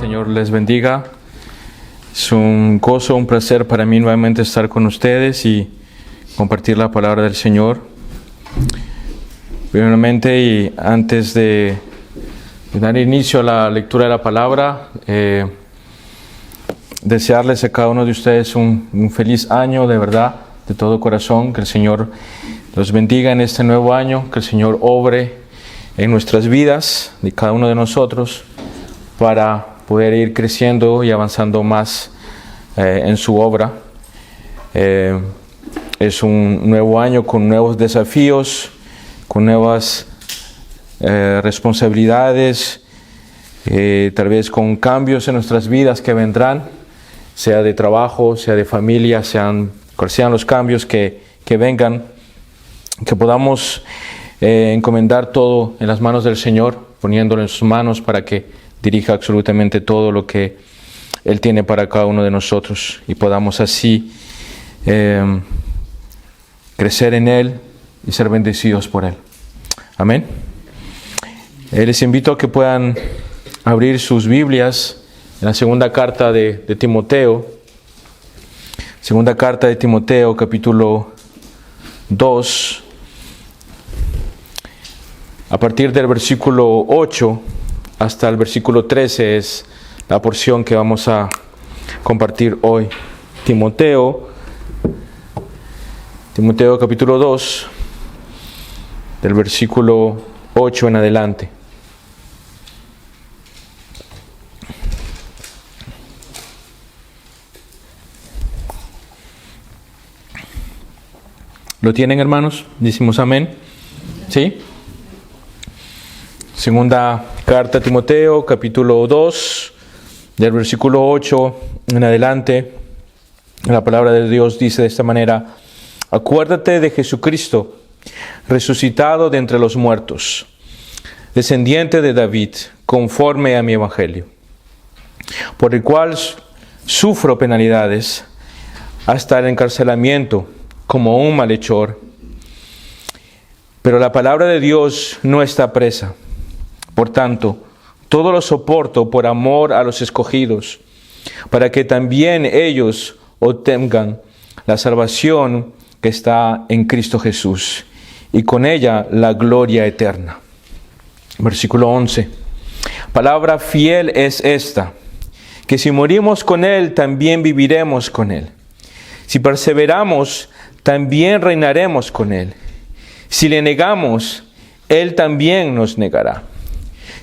Señor les bendiga. Es un gozo, un placer para mí nuevamente estar con ustedes y compartir la palabra del Señor. Primeramente, y antes de dar inicio a la lectura de la palabra, desearles a cada uno de ustedes un feliz año, de verdad, de todo corazón. Que el Señor los bendiga en este nuevo año, que el Señor obre en nuestras vidas, de cada uno de nosotros, para poder ir creciendo y avanzando más en su obra. Es un nuevo año con nuevos desafíos, con nuevas responsabilidades, tal vez con cambios en nuestras vidas que vendrán, sea de trabajo, sea de familia, cuales sean los cambios que vengan, que podamos encomendar todo en las manos del Señor, poniéndolo en sus manos para que dirija absolutamente todo lo que Él tiene para cada uno de nosotros y podamos así crecer en Él y ser bendecidos por Él. Amén. Les invito a que puedan abrir sus Biblias en la segunda carta de Timoteo. Segunda carta de Timoteo, capítulo 2. A partir del versículo 8 hasta el versículo 13 es la porción que vamos a compartir hoy. Timoteo capítulo 2, del versículo 8 en adelante. ¿Lo tienen, hermanos? Decimos amén. ¿Sí? Segunda carta a Timoteo, capítulo 2, del versículo 8 en adelante. La palabra de Dios dice de esta manera: acuérdate de Jesucristo, resucitado de entre los muertos, descendiente de David, conforme a mi evangelio, por el cual sufro penalidades hasta el encarcelamiento como un malhechor. Pero la palabra de Dios no está presa. Por tanto, todo lo soporto por amor a los escogidos, para que también ellos obtengan la salvación que está en Cristo Jesús, y con ella la gloria eterna. Versículo 11. Palabra fiel es esta, que si morimos con Él, también viviremos con Él. Si perseveramos, también reinaremos con Él. Si le negamos, Él también nos negará.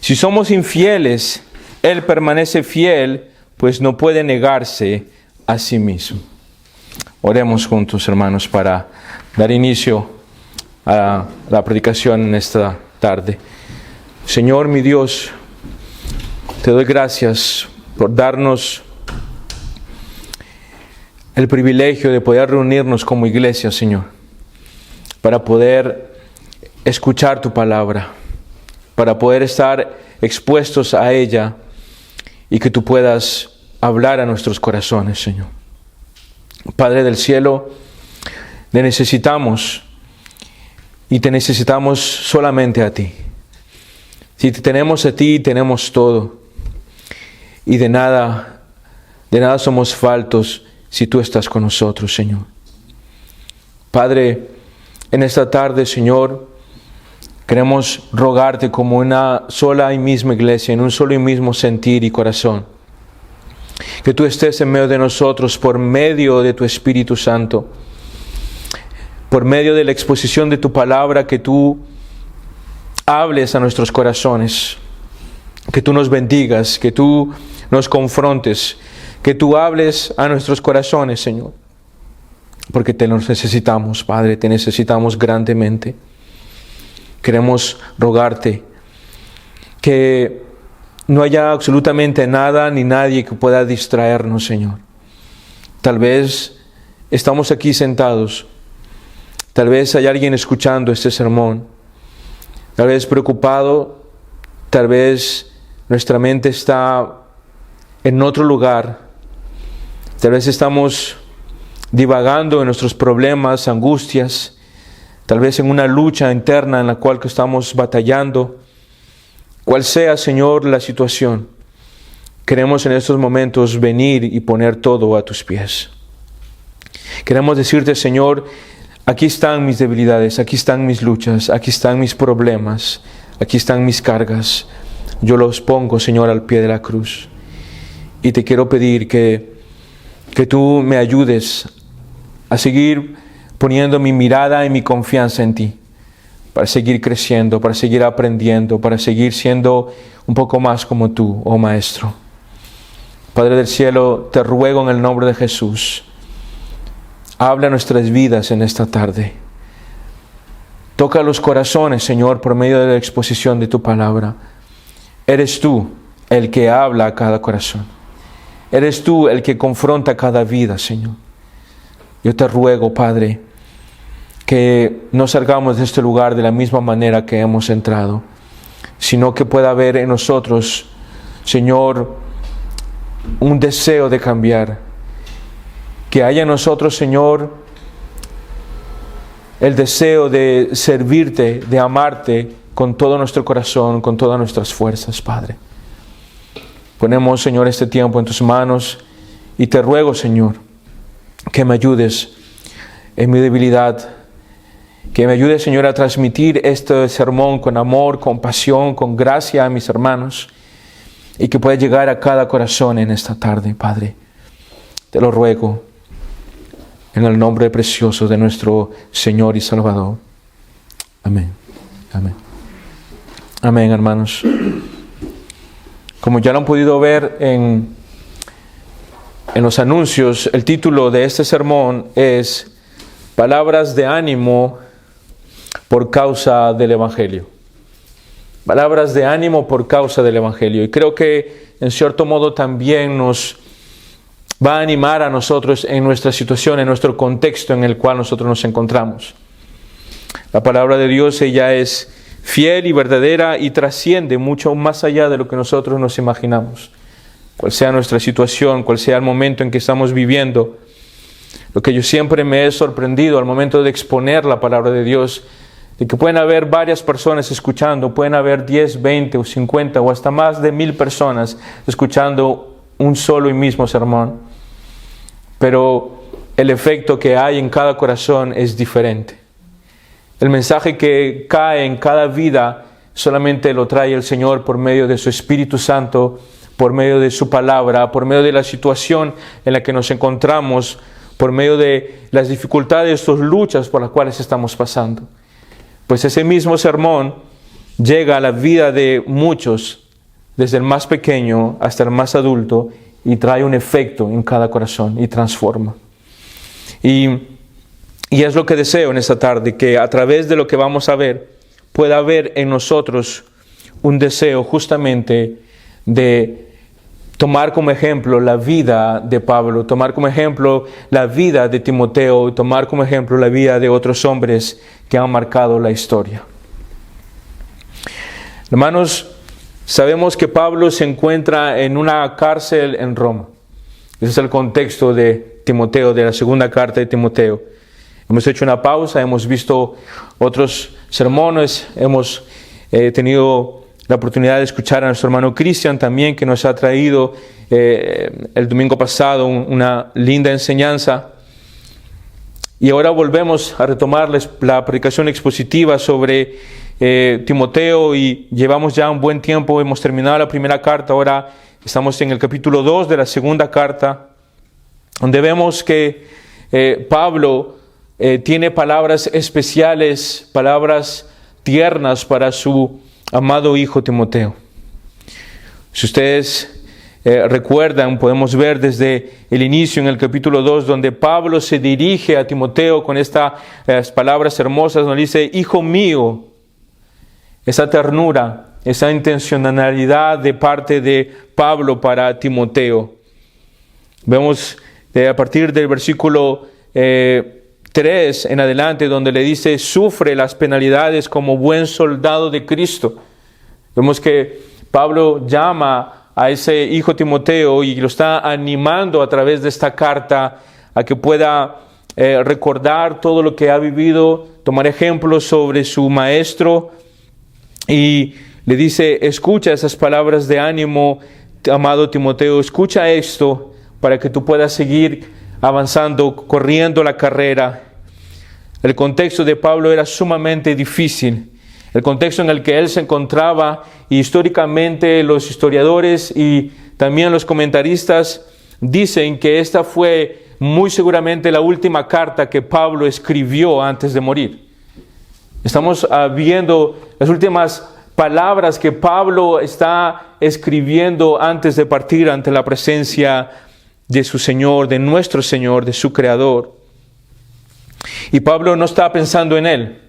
Si somos infieles, Él permanece fiel, pues no puede negarse a sí mismo. Oremos juntos, hermanos, para dar inicio a la predicación en esta tarde. Señor, mi Dios, te doy gracias por darnos el privilegio de poder reunirnos como iglesia, Señor, para poder escuchar tu palabra, para poder estar expuestos a ella y que tú puedas hablar a nuestros corazones, Señor. Padre del cielo, te necesitamos y te necesitamos solamente a ti. Si te tenemos a ti, tenemos todo, y de nada somos faltos si tú estás con nosotros, Señor. Padre, en esta tarde, Señor, queremos rogarte como una sola y misma iglesia, en un solo y mismo sentir y corazón, que tú estés en medio de nosotros por medio de tu Espíritu Santo, por medio de la exposición de tu palabra, que tú hables a nuestros corazones, que tú nos bendigas, que tú nos confrontes, que tú hables a nuestros corazones, Señor, porque te los necesitamos, Padre, te necesitamos grandemente. Queremos rogarte que no haya absolutamente nada ni nadie que pueda distraernos, Señor. Tal vez estamos aquí sentados, tal vez hay alguien escuchando este sermón, tal vez preocupado, tal vez nuestra mente está en otro lugar, tal vez estamos divagando en nuestros problemas, angustias, tal vez en una lucha interna en la cual estamos batallando. Cual sea, Señor, la situación, queremos en estos momentos venir y poner todo a tus pies. Queremos decirte, Señor, aquí están mis debilidades, aquí están mis luchas, aquí están mis problemas, aquí están mis cargas. Yo los pongo, Señor, al pie de la cruz. Y te quiero pedir que tú me ayudes a seguir poniendo mi mirada y mi confianza en ti, para seguir creciendo, para seguir aprendiendo, para seguir siendo un poco más como tú, oh Maestro. Padre del cielo, te ruego en el nombre de Jesús, habla nuestras vidas en esta tarde. Toca los corazones, Señor, por medio de la exposición de tu palabra. Eres tú el que habla a cada corazón. Eres tú el que confronta cada vida, Señor. Yo te ruego, Padre, que no salgamos de este lugar de la misma manera que hemos entrado, sino que pueda haber en nosotros, Señor, un deseo de cambiar. Que haya en nosotros, Señor, el deseo de servirte, de amarte con todo nuestro corazón, con todas nuestras fuerzas, Padre. Ponemos, Señor, este tiempo en tus manos y te ruego, Señor, que me ayudes en mi debilidad, que me ayudes, Señor, a transmitir este sermón con amor, con pasión, con gracia a mis hermanos y que pueda llegar a cada corazón en esta tarde, Padre. Te lo ruego en el nombre precioso de nuestro Señor y Salvador. Amén. Amén. Amén, hermanos. Como ya lo han podido ver en los anuncios, el título de este sermón es Palabras de ánimo por causa del Evangelio. Palabras de ánimo por causa del Evangelio. Y creo que en cierto modo también nos va a animar a nosotros en nuestra situación, en nuestro contexto en el cual nosotros nos encontramos. La palabra de Dios, ella es fiel y verdadera y trasciende mucho más allá de lo que nosotros nos imaginamos. Cual sea nuestra situación, cual sea el momento en que estamos viviendo, lo que yo siempre me he sorprendido al momento de exponer la palabra de Dios, de que pueden haber varias personas escuchando, pueden haber 10, 20 o 50 o hasta más de 1000 personas escuchando un solo y mismo sermón. Pero el efecto que hay en cada corazón es diferente. El mensaje que cae en cada vida solamente lo trae el Señor por medio de su Espíritu Santo, por medio de su palabra, por medio de la situación en la que nos encontramos, por medio de las dificultades o luchas por las cuales estamos pasando. Pues ese mismo sermón llega a la vida de muchos, desde el más pequeño hasta el más adulto, y trae un efecto en cada corazón y transforma. Y es lo que deseo en esta tarde, que a través de lo que vamos a ver, pueda haber en nosotros un deseo justamente de tomar como ejemplo la vida de Pablo, tomar como ejemplo la vida de Timoteo, y tomar como ejemplo la vida de otros hombres que han marcado la historia. Hermanos, sabemos que Pablo se encuentra en una cárcel en Roma. Ese es el contexto de Timoteo, de la segunda carta de Timoteo. Hemos hecho una pausa, hemos visto otros sermones, hemos tenido la oportunidad de escuchar a nuestro hermano Cristian también, que nos ha traído el domingo pasado una linda enseñanza. Y ahora volvemos a retomarles la predicación expositiva sobre Timoteo, y llevamos ya un buen tiempo, hemos terminado la primera carta, ahora estamos en el capítulo 2 de la segunda carta, donde vemos que Pablo tiene palabras especiales, palabras tiernas para su amado hijo Timoteo. Si ustedes recuerdan, podemos ver desde el inicio en el capítulo 2, donde Pablo se dirige a Timoteo con estas palabras hermosas, donde dice: hijo mío. Esa ternura, esa intencionalidad de parte de Pablo para Timoteo. Vemos a partir del versículo 3 en adelante, donde le dice: sufre las penalidades como buen soldado de Cristo. Vemos que Pablo llama a ese hijo Timoteo y lo está animando a través de esta carta a que pueda recordar todo lo que ha vivido, tomar ejemplos sobre su maestro, y le dice: escucha esas palabras de ánimo, amado Timoteo, escucha esto para que tú puedas seguir avanzando, corriendo la carrera. El contexto de Pablo era sumamente difícil. El contexto en el que él se encontraba, y históricamente los historiadores y también los comentaristas dicen que esta fue muy seguramente la última carta que Pablo escribió antes de morir. Estamos viendo las últimas palabras que Pablo está escribiendo antes de partir ante la presencia de su Señor, de nuestro Señor, de su Creador. Y Pablo no está pensando en él.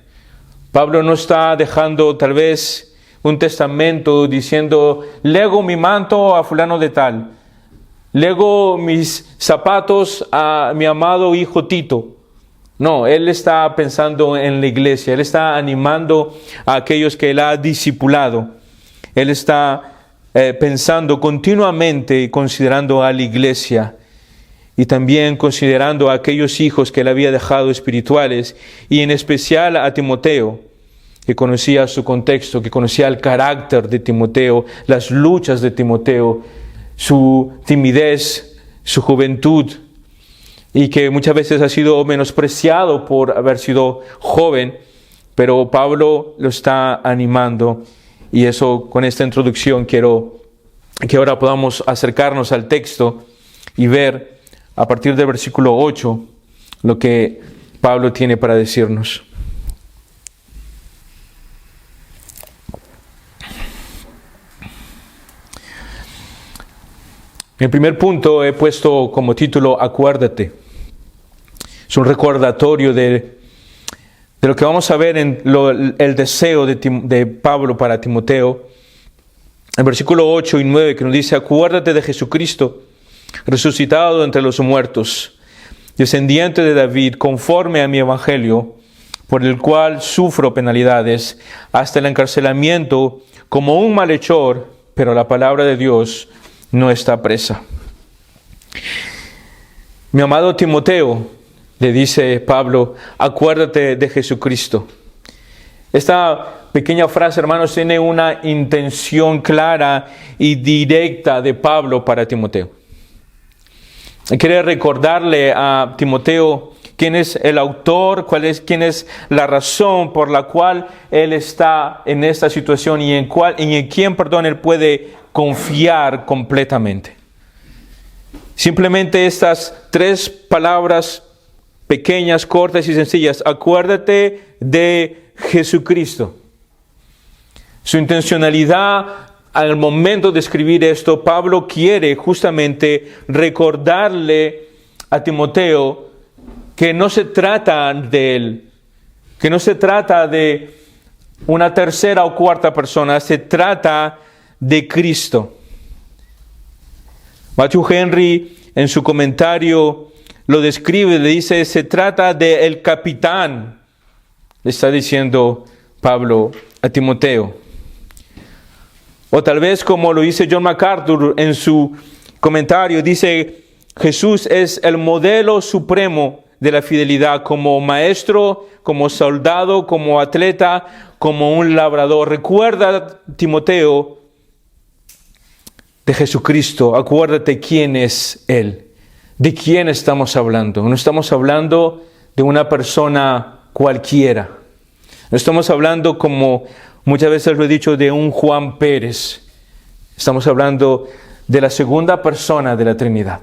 Pablo no está dejando tal vez un testamento diciendo, lego mi manto a fulano de tal, lego mis zapatos a mi amado hijo Tito. No, él está pensando en la iglesia, él está animando a aquellos que él ha discipulado. Él está pensando continuamente y considerando a la iglesia y también considerando a aquellos hijos que él había dejado espirituales, y en especial a Timoteo, que conocía su contexto, que conocía el carácter de Timoteo, las luchas de Timoteo, su timidez, su juventud, y que muchas veces ha sido menospreciado por haber sido joven, pero Pablo lo está animando, y eso, con esta introducción, quiero que ahora podamos acercarnos al texto y ver a partir del versículo 8 lo que Pablo tiene para decirnos. En primer punto he puesto como título Acuérdate. Es un recordatorio de lo que vamos a ver en el deseo de Pablo para Timoteo. En versículo 8 y 9 que nos dice, acuérdate de Jesucristo, resucitado entre los muertos, descendiente de David, conforme a mi evangelio, por el cual sufro penalidades, hasta el encarcelamiento, como un malhechor, pero la palabra de Dios no está presa. Mi amado Timoteo, le dice Pablo, acuérdate de Jesucristo. Esta pequeña frase, hermanos, tiene una intención clara y directa de Pablo para Timoteo. Quiere recordarle a Timoteo quién es el autor, quién es la razón por la cual él está en esta situación y en quién él puede confiar completamente. Simplemente estas 3 palabras pequeñas, cortas y sencillas. Acuérdate de Jesucristo. Su intencionalidad al momento de escribir esto, Pablo quiere justamente recordarle a Timoteo que no se trata de él, que no se trata de una tercera o cuarta persona, se trata de Cristo. Matthew Henry en su comentario lo describe, le dice, se trata del capitán, le está diciendo Pablo a Timoteo. O tal vez como lo dice John MacArthur en su comentario, dice, Jesús es el modelo supremo de la fidelidad como maestro, como soldado, como atleta, como un labrador. Recuerda, Timoteo, de Jesucristo, acuérdate quién es Él, de quién estamos hablando. No estamos hablando de una persona cualquiera. No estamos hablando, como muchas veces lo he dicho, de un Juan Pérez. Estamos hablando de la segunda persona de la Trinidad.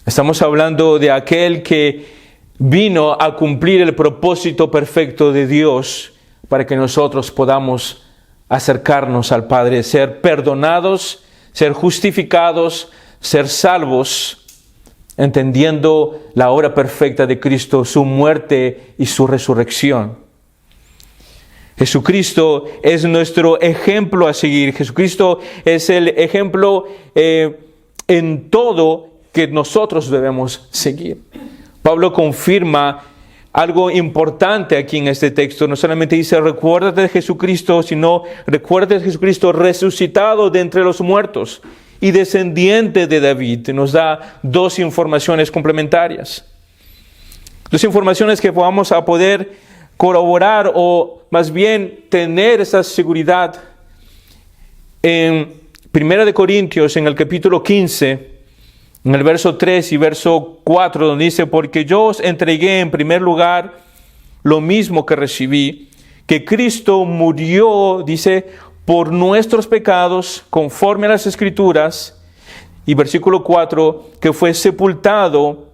Estamos hablando de aquel que vino a cumplir el propósito perfecto de Dios para que nosotros podamos acercarnos al Padre, ser perdonados, ser justificados, ser salvos, entendiendo la obra perfecta de Cristo, su muerte y su resurrección. Jesucristo es nuestro ejemplo a seguir. Jesucristo es el ejemplo en todo que nosotros debemos seguir. Pablo confirma algo importante aquí en este texto. No solamente dice, recuérdate de Jesucristo, sino recuérdate de Jesucristo resucitado de entre los muertos y descendiente de David. Nos da 2 informaciones complementarias. 2 informaciones que vamos a poder corroborar o más bien tener esa seguridad en Primera de Corintios, en el capítulo 15, en el verso 3 y verso 4, donde dice: porque yo os entregué en primer lugar lo mismo que recibí, que Cristo murió, dice, por nuestros pecados, conforme a las Escrituras. Y versículo 4, que fue sepultado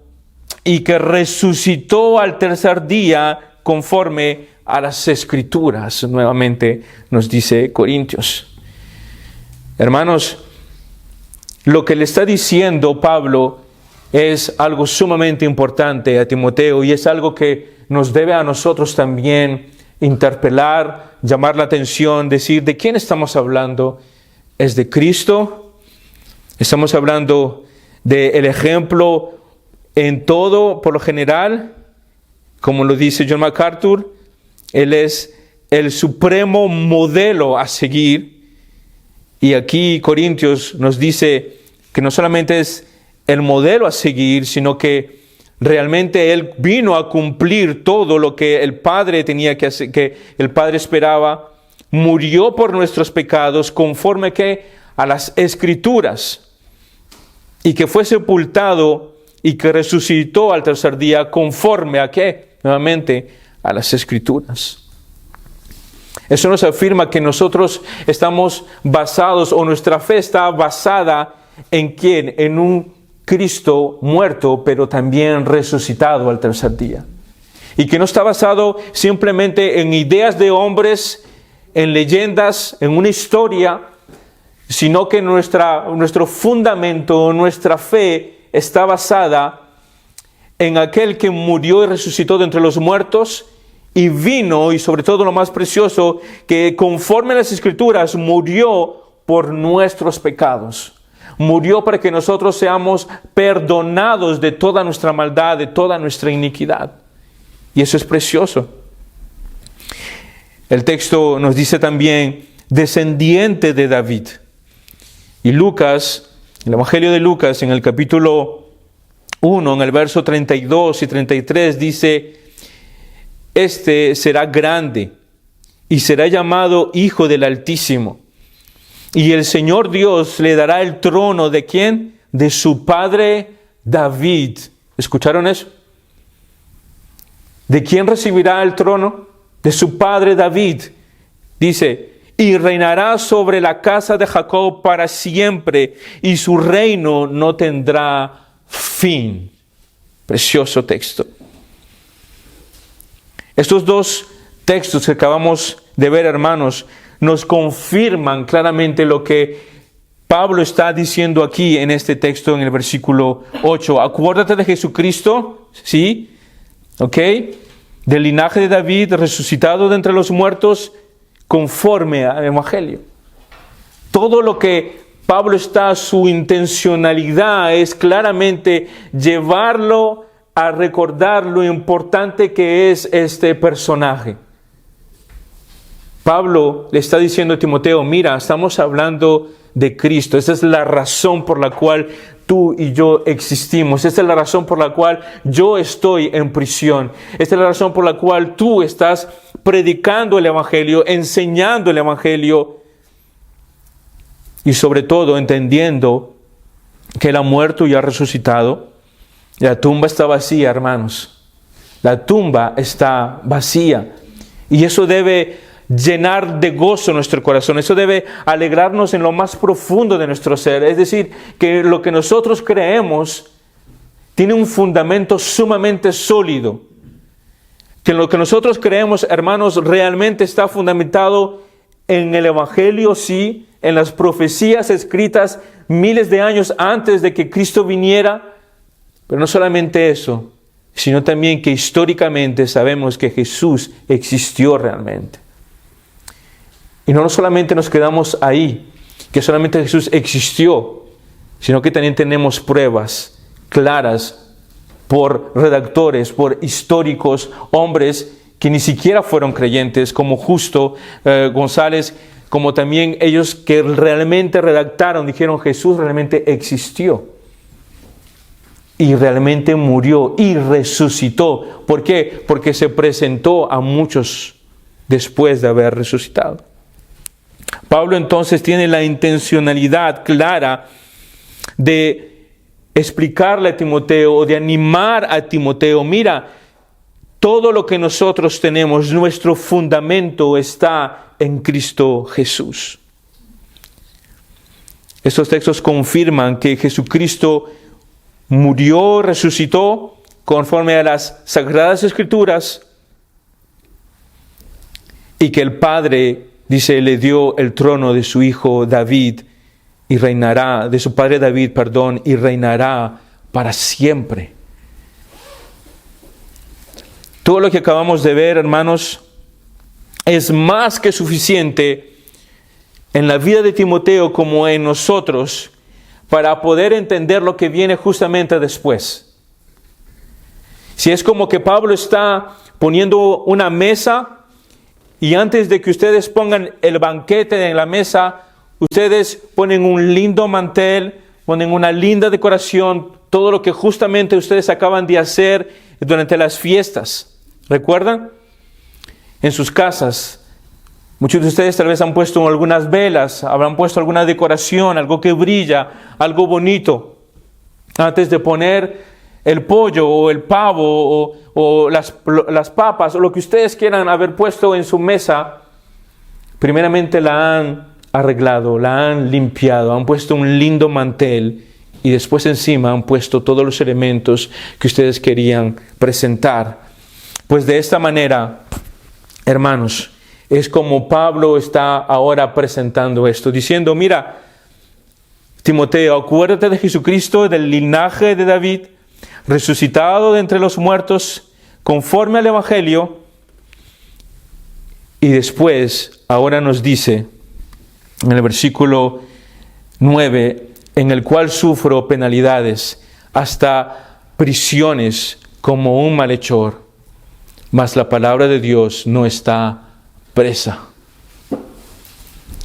y que resucitó al tercer día, conforme a las Escrituras. Nuevamente nos dice Corintios. Hermanos, lo que le está diciendo Pablo es algo sumamente importante a Timoteo, y es algo que nos debe a nosotros también interpelar, llamar la atención, decir: ¿de quién estamos hablando? ¿Es de Cristo? ¿Estamos hablando del ejemplo en todo, por lo general? Como lo dice John MacArthur, Él es el supremo modelo a seguir. Y aquí Corintios nos dice que no solamente es el modelo a seguir, sino que realmente Él vino a cumplir todo lo que el Padre tenía que hacer, que el Padre esperaba. Murió por nuestros pecados conforme a las Escrituras, y que fue sepultado y que resucitó al tercer día conforme a nuevamente a las Escrituras. Eso nos afirma que nosotros estamos basados, o nuestra fe está basada ¿en quién? En un Cristo muerto, pero también resucitado al tercer día. Y que no está basado simplemente en ideas de hombres, en leyendas, en una historia, sino que nuestro fundamento, nuestra fe está basada en aquel que murió y resucitó de entre los muertos, y vino, y sobre todo lo más precioso, que conforme a las Escrituras murió por nuestros pecados. Murió para que nosotros seamos perdonados de toda nuestra maldad, de toda nuestra iniquidad. Y eso es precioso. El texto nos dice también: descendiente de David. Y Lucas, el Evangelio de Lucas, en el capítulo 1, en el verso 32 y 33, dice: este será grande y será llamado Hijo del Altísimo. Y el Señor Dios le dará el trono ¿de quién? De su padre David. ¿Escucharon eso? ¿De quién recibirá el trono? De su padre David. Dice: y reinará sobre la casa de Jacob para siempre, y su reino no tendrá fin. Precioso texto. Estos dos textos que acabamos de ver, hermanos, nos confirman claramente lo que Pablo está diciendo aquí en este texto, en el versículo 8. Acuérdate de Jesucristo, ¿sí? ¿Ok? Del linaje de David, resucitado de entre los muertos, conforme al Evangelio. Todo lo que Pablo su intencionalidad es claramente llevarlo a recordar lo importante que es este personaje. Pablo le está diciendo a Timoteo: mira, estamos hablando de Cristo. Esa es la razón por la cual tú y yo existimos. Esta es la razón por la cual yo estoy en prisión. Esta es la razón por la cual tú estás predicando el Evangelio, enseñando el Evangelio, y sobre todo entendiendo que Él ha muerto y ha resucitado. La tumba está vacía, hermanos. La tumba está vacía. Y eso debe llenar de gozo nuestro corazón. Eso debe alegrarnos en lo más profundo de nuestro ser. Es decir, que lo que nosotros creemos tiene un fundamento sumamente sólido. Que lo que nosotros creemos, hermanos, realmente está fundamentado en el Evangelio, sí, en las profecías escritas miles de años antes de que Cristo viniera. Pero no solamente eso, sino también que históricamente sabemos que Jesús existió realmente. Y no solamente nos quedamos ahí, que solamente Jesús existió, sino que también tenemos pruebas claras por redactores, por históricos, hombres que ni siquiera fueron creyentes, como Justo González, como también ellos que realmente redactaron, dijeron: Jesús realmente existió. Y realmente murió y resucitó. ¿Por qué? Porque se presentó a muchos después de haber resucitado. Pablo entonces tiene la intencionalidad clara de explicarle a Timoteo o de animar a Timoteo, mira, todo lo que nosotros tenemos, nuestro fundamento está en Cristo Jesús. Estos textos confirman que Jesucristo murió, resucitó conforme a las Sagradas Escrituras y que el Padre, dice, le dio el trono de su hijo David y reinará, de su padre David, perdón, y reinará para siempre. Todo lo que acabamos de ver, hermanos, es más que suficiente en la vida de Timoteo como en nosotros para poder entender lo que viene justamente después. Si es como que Pablo está poniendo una mesa y antes de que ustedes pongan el banquete en la mesa, ustedes ponen un lindo mantel, ponen una linda decoración, todo lo que justamente ustedes acaban de hacer durante las fiestas. ¿Recuerdan? En sus casas, muchos de ustedes tal vez han puesto algunas velas, habrán puesto alguna decoración, algo que brilla, algo bonito. Antes de poner el pollo o el pavo o las papas o lo que ustedes quieran haber puesto en su mesa, primeramente la han arreglado, la han limpiado, han puesto un lindo mantel y después encima han puesto todos los elementos que ustedes querían presentar. Pues de esta manera, hermanos, es como Pablo está ahora presentando esto, diciendo, mira, Timoteo, acuérdate de Jesucristo, del linaje de David, resucitado de entre los muertos, conforme al Evangelio. Y después, ahora nos dice, en el versículo 9, en el cual sufro penalidades, hasta prisiones como un malhechor. Mas la palabra de Dios no está presa.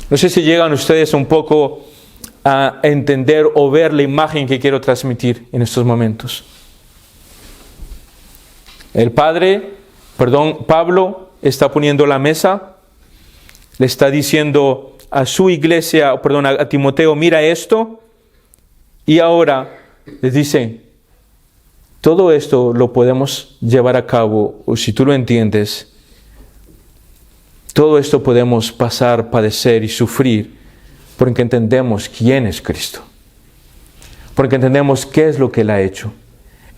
No sé si llegan ustedes un poco a entender o ver la imagen que quiero transmitir en estos momentos. Pablo está poniendo la mesa, le está diciendo a su iglesia, a Timoteo, mira esto, y ahora les dice, todo esto lo podemos llevar a cabo, o si tú lo entiendes, todo esto podemos pasar, padecer y sufrir, porque entendemos quién es Cristo, porque entendemos qué es lo que Él ha hecho,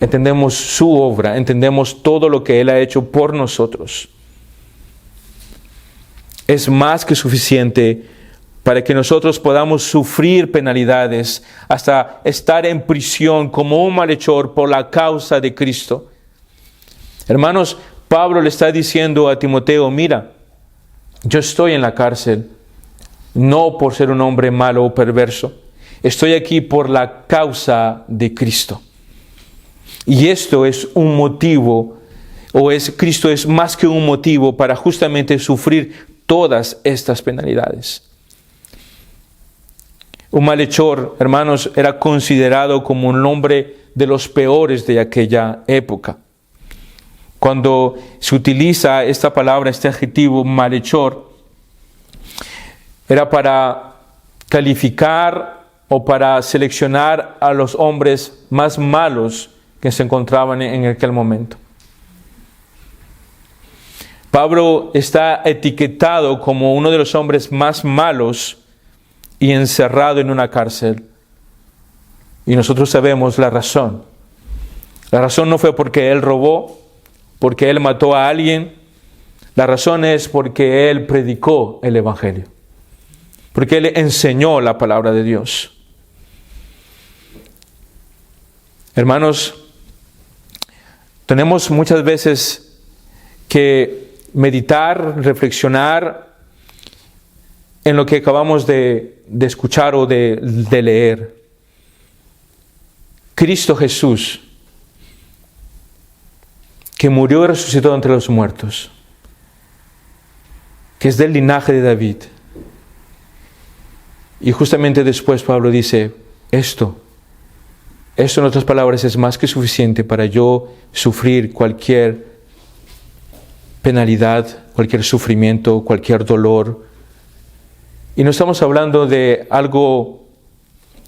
entendemos su obra, entendemos todo lo que Él ha hecho por nosotros. Es más que suficiente para que nosotros podamos sufrir penalidades, hasta estar en prisión como un malhechor por la causa de Cristo. Hermanos, Pablo le está diciendo a Timoteo, mira, yo estoy en la cárcel, no por ser un hombre malo o perverso, estoy aquí por la causa de Cristo. Y esto es un motivo, Cristo es más que un motivo para justamente sufrir todas estas penalidades. Un malhechor, hermanos, era considerado como un hombre de los peores de aquella época. Cuando se utiliza esta palabra, este adjetivo malhechor, era para calificar o para seleccionar a los hombres más malos que se encontraban en aquel momento. Pablo está etiquetado como uno de los hombres más malos y encerrado en una cárcel. Y nosotros sabemos la razón. La razón no fue porque él robó, porque él mató a alguien. La razón es porque él predicó el Evangelio, porque él enseñó la palabra de Dios. Hermanos, tenemos muchas veces que meditar, reflexionar en lo que acabamos de escuchar o de leer. Cristo Jesús, que murió y resucitó entre los muertos, que es del linaje de David. Y justamente después Pablo dice, esto en otras palabras es más que suficiente para yo sufrir cualquier penalidad, cualquier sufrimiento, cualquier dolor, Y no estamos hablando de algo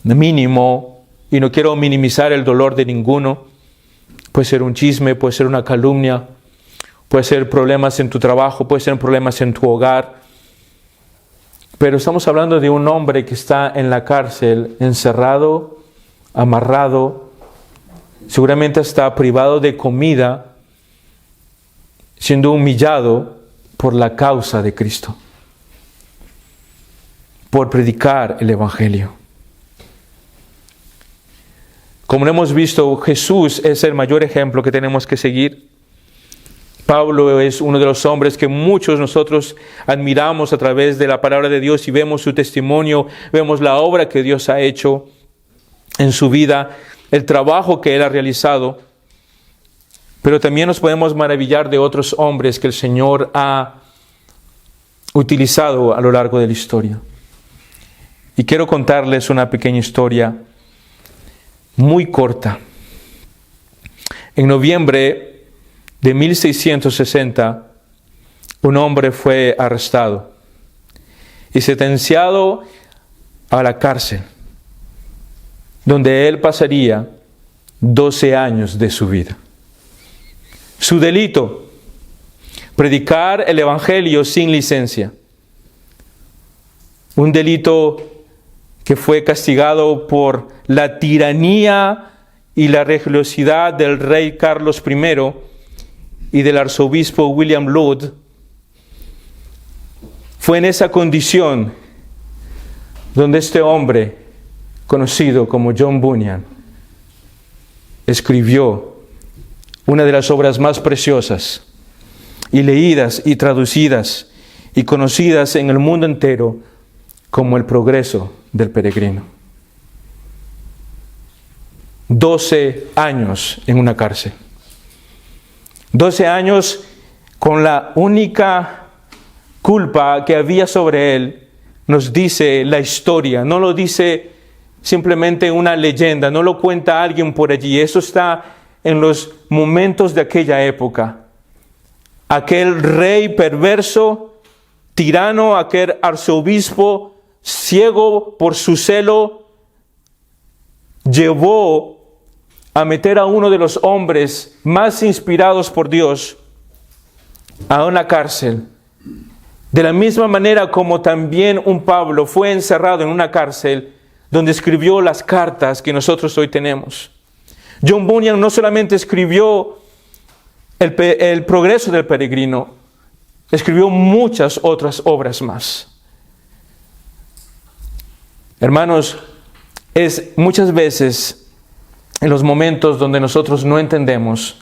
mínimo, y no quiero minimizar el dolor de ninguno. Puede ser un chisme, puede ser una calumnia, puede ser problemas en tu trabajo, puede ser problemas en tu hogar. Pero estamos hablando de un hombre que está en la cárcel, encerrado, amarrado, seguramente está privado de comida, siendo humillado por la causa de Cristo, por predicar el Evangelio. Como hemos visto, Jesús es el mayor ejemplo que tenemos que seguir. Pablo es uno de los hombres que muchos nosotros admiramos a través de la palabra de Dios y vemos su testimonio, vemos la obra que Dios ha hecho en su vida, el trabajo que Él ha realizado. Pero también nos podemos maravillar de otros hombres que el Señor ha utilizado a lo largo de la historia. Y quiero contarles una pequeña historia muy corta. En noviembre de 1660, un hombre fue arrestado y sentenciado a la cárcel, donde él pasaría 12 años de su vida. Su delito: predicar el Evangelio sin licencia. Un delito que fue castigado por la tiranía y la religiosidad del rey Carlos I y del arzobispo William Laud. Fue en esa condición donde este hombre, conocido como John Bunyan, escribió una de las obras más preciosas y leídas y traducidas y conocidas en el mundo entero como El progreso del peregrino. 12 años en una cárcel. 12 años con la única culpa que había sobre él, nos dice la historia. No lo dice simplemente una leyenda, no lo cuenta alguien por allí. Eso está en los momentos de aquella época. Aquel rey perverso, tirano, aquel arzobispo ciego por su celo, llevó a meter a uno de los hombres más inspirados por Dios a una cárcel. De la misma manera como también un Pablo fue encerrado en una cárcel donde escribió las cartas que nosotros hoy tenemos. John Bunyan no solamente escribió el progreso del peregrino, escribió muchas otras obras más. Hermanos, es muchas veces en los momentos donde nosotros no entendemos,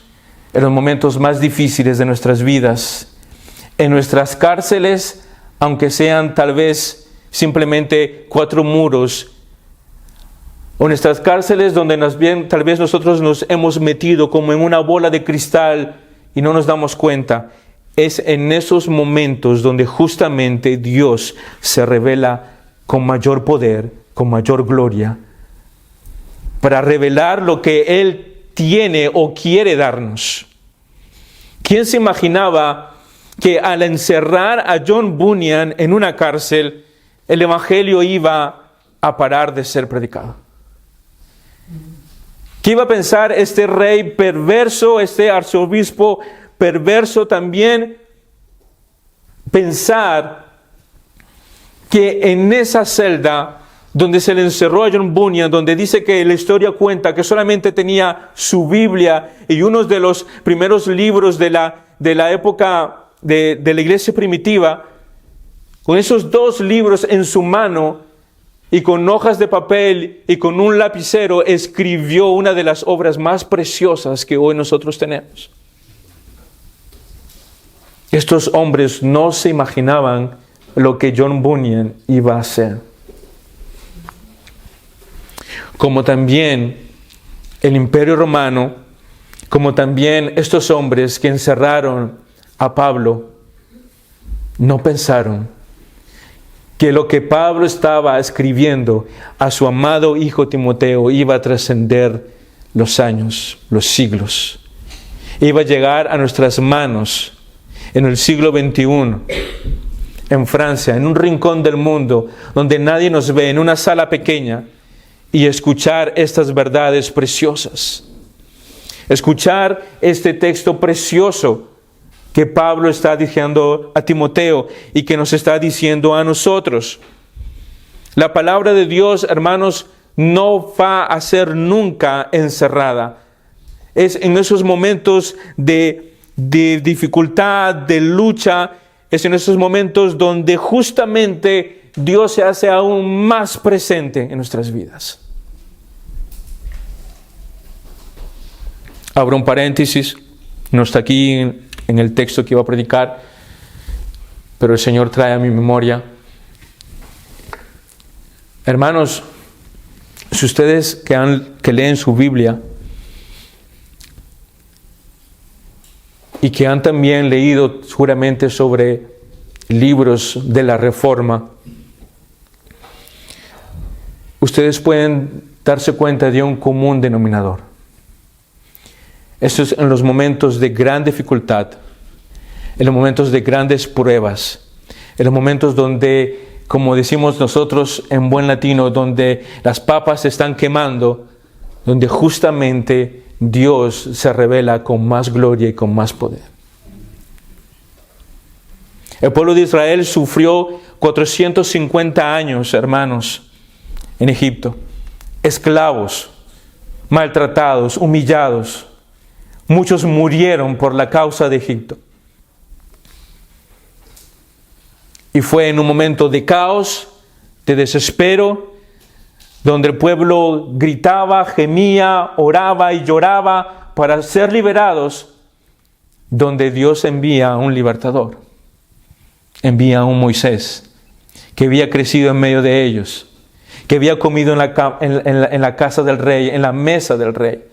en los momentos más difíciles de nuestras vidas, en nuestras cárceles, aunque sean tal vez simplemente 4 muros, o nuestras cárceles donde tal vez nosotros nos hemos metido como en una bola de cristal y no nos damos cuenta. Es en esos momentos donde justamente Dios se revela con mayor poder, con mayor gloria, para revelar lo que Él tiene o quiere darnos. ¿Quién se imaginaba que al encerrar a John Bunyan en una cárcel, el Evangelio iba a parar de ser predicado? ¿Qué iba a pensar este rey perverso, este arzobispo perverso también? Pensar que en esa celda donde se le encerró a John Bunyan, donde dice que la historia cuenta que solamente tenía su Biblia y uno de los primeros libros de la época de la iglesia primitiva, con esos 2 libros en su mano y con hojas de papel y con un lapicero, escribió una de las obras más preciosas que hoy nosotros tenemos. Estos hombres no se imaginaban lo que John Bunyan iba a hacer. Como también el Imperio Romano, como también estos hombres que encerraron a Pablo, no pensaron que lo que Pablo estaba escribiendo a su amado hijo Timoteo iba a trascender los años, los siglos. Iba a llegar a nuestras manos en el siglo XXI. en Francia, en un rincón del mundo, donde nadie nos ve, en una sala pequeña, y escuchar estas verdades preciosas. Escuchar este texto precioso que Pablo está diciendo a Timoteo y que nos está diciendo a nosotros. La palabra de Dios, hermanos, no va a ser nunca encerrada. Es en esos momentos de dificultad, de lucha, es en esos momentos donde justamente Dios se hace aún más presente en nuestras vidas. Abro un paréntesis, no está aquí en el texto que iba a predicar, pero el Señor trae a mi memoria. Hermanos, si ustedes que leen su Biblia y que han también leído seguramente sobre libros de la Reforma, ustedes pueden darse cuenta de un común denominador. Esto es en los momentos de gran dificultad, en los momentos de grandes pruebas, en los momentos donde, como decimos nosotros en buen latino, donde las papas se están quemando, donde justamente Dios se revela con más gloria y con más poder. El pueblo de Israel sufrió 450 años, hermanos, en Egipto, esclavos, maltratados, humillados. Muchos murieron por la causa de Egipto. Y fue en un momento de caos, de desespero, donde el pueblo gritaba, gemía, oraba y lloraba para ser liberados, donde Dios envía a un libertador. Envía a un Moisés, que había crecido en medio de ellos, que había comido en la casa del rey, en la mesa del rey,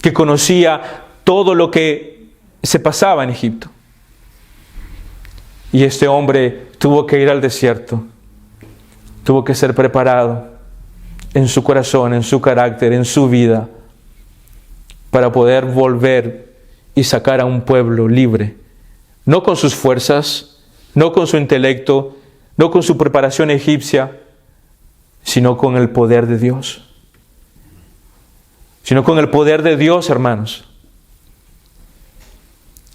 que conocía todo lo que se pasaba en Egipto. Y este hombre tuvo que ir al desierto, tuvo que ser preparado en su corazón, en su carácter, en su vida, para poder volver y sacar a un pueblo libre, no con sus fuerzas, no con su intelecto, no con su preparación egipcia, sino con el poder de Dios. Sino con el poder de Dios, hermanos.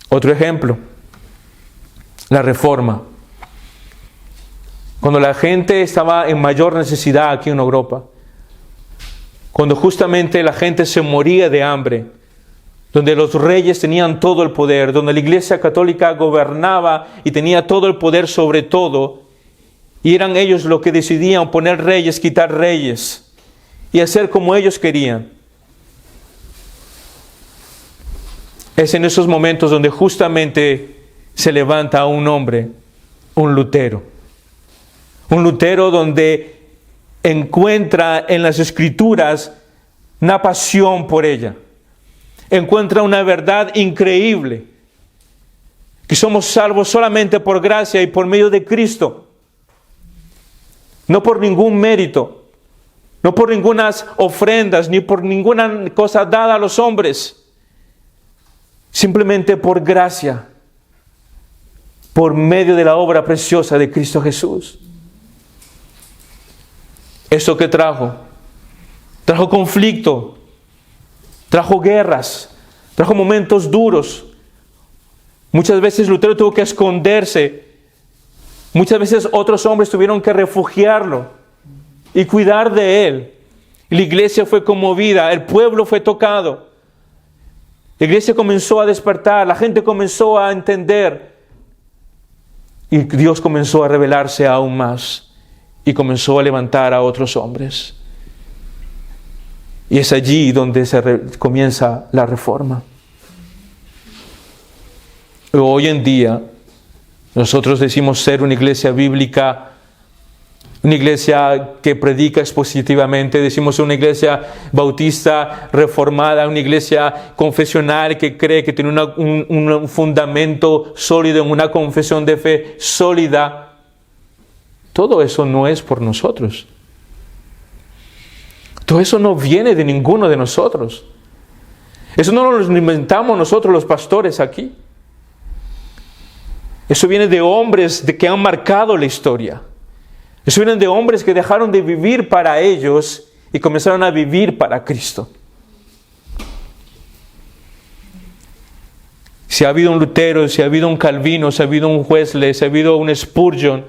Otro ejemplo, la Reforma. Cuando la gente estaba en mayor necesidad aquí en Europa, cuando justamente la gente se moría de hambre, donde los reyes tenían todo el poder, donde la Iglesia Católica gobernaba y tenía todo el poder sobre todo, y eran ellos los que decidían poner reyes, quitar reyes, y hacer como ellos querían. Es en esos momentos donde justamente se levanta un hombre, un Lutero. Un Lutero donde encuentra en las Escrituras una pasión por ella. Encuentra una verdad increíble, que somos salvos solamente por gracia y por medio de Cristo. No por ningún mérito, no por ninguna ofrendas, ni por ninguna cosa dada a los hombres. Simplemente por gracia, por medio de la obra preciosa de Cristo Jesús. ¿Eso qué trajo? Trajo conflicto, trajo guerras, trajo momentos duros. Muchas veces Lutero tuvo que esconderse. Muchas veces otros hombres tuvieron que refugiarlo y cuidar de él. Y la iglesia fue conmovida, el pueblo fue tocado. La iglesia comenzó a despertar, la gente comenzó a entender. Y Dios comenzó a revelarse aún más. Y comenzó a levantar a otros hombres. Y es allí donde comienza la Reforma. Hoy en día, nosotros decimos ser una iglesia bíblica, una iglesia que predica expositivamente, decimos una iglesia bautista reformada, una iglesia confesional que cree que tiene un fundamento sólido en una confesión de fe sólida. Todo eso no es por nosotros. Todo eso no viene de ninguno de nosotros. Eso no lo inventamos nosotros los pastores aquí. Eso viene de hombres que han marcado la historia. Eso viene de hombres que dejaron de vivir para ellos y comenzaron a vivir para Cristo. Si ha habido un Lutero, si ha habido un Calvino, si ha habido un Wesley, si ha habido un Spurgeon,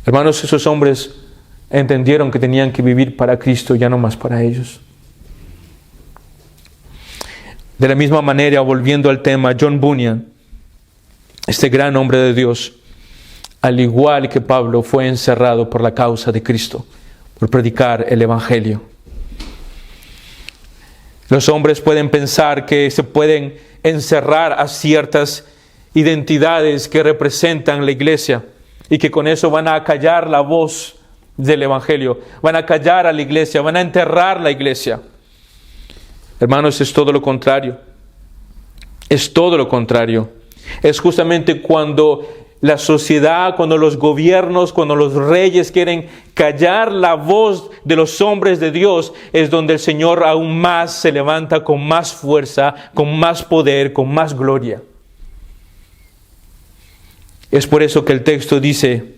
hermanos, esos hombres entendieron que tenían que vivir para Cristo, ya no más para ellos. De la misma manera, volviendo al tema, John Bunyan, este gran hombre de Dios, al igual que Pablo, fue encerrado por la causa de Cristo, por predicar el Evangelio. Los hombres pueden pensar que se pueden encerrar a ciertas identidades que representan la iglesia y que con eso van a callar la voz del Evangelio, van a callar a la iglesia, van a enterrar la iglesia. Hermanos, es todo lo contrario. Es todo lo contrario. Es justamente cuando la sociedad, cuando los gobiernos, cuando los reyes quieren callar la voz de los hombres de Dios, es donde el Señor aún más se levanta con más fuerza, con más poder, con más gloria. Es por eso que el texto dice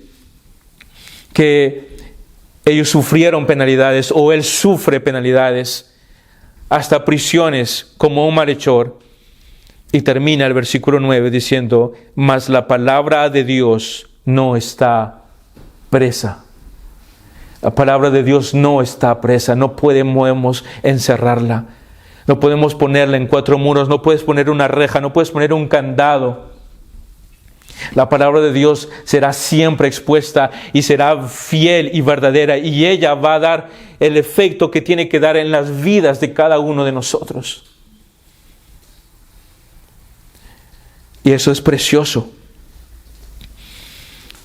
que ellos sufrieron penalidades, o Él sufre penalidades, hasta prisiones como un malhechor. Y termina el versículo 9 diciendo, mas la palabra de Dios no está presa. La palabra de Dios no está presa, no podemos encerrarla. No podemos ponerla en 4 muros, no puedes poner una reja, no puedes poner un candado. La palabra de Dios será siempre expuesta y será fiel y verdadera, y ella va a dar el efecto que tiene que dar en las vidas de cada uno de nosotros. Y eso es precioso.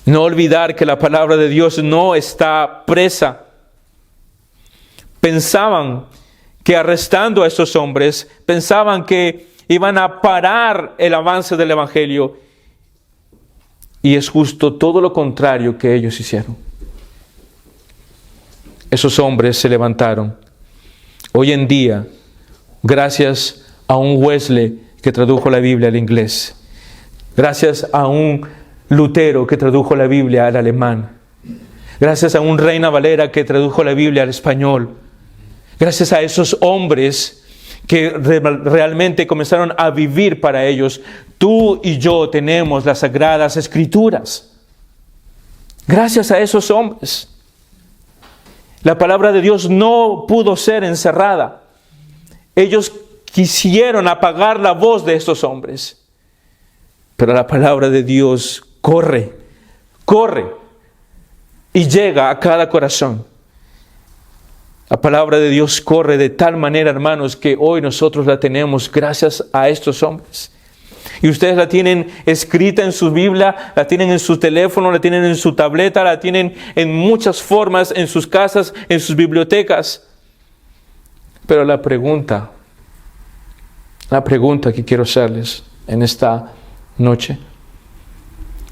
No olvidar que la palabra de Dios no está presa. Pensaban que arrestando a estos hombres, pensaban que iban a parar el avance del Evangelio. Y es justo todo lo contrario que ellos hicieron. Esos hombres se levantaron. Hoy en día, gracias a un Wesley que tradujo la Biblia al inglés, gracias a un Lutero que tradujo la Biblia al alemán, gracias a un Reina Valera que tradujo la Biblia al español, gracias a esos hombres que realmente comenzaron a vivir para ellos, tú y yo tenemos las Sagradas Escrituras. Gracias a esos hombres. La palabra de Dios no pudo ser encerrada. Ellos quisieron apagar la voz de estos hombres. Pero la palabra de Dios corre y llega a cada corazón. La palabra de Dios corre de tal manera, hermanos, que hoy nosotros la tenemos gracias a estos hombres. Y ustedes la tienen escrita en su Biblia, la tienen en su teléfono, la tienen en su tableta, la tienen en muchas formas, en sus casas, en sus bibliotecas. Pero la pregunta que quiero hacerles en esta noche,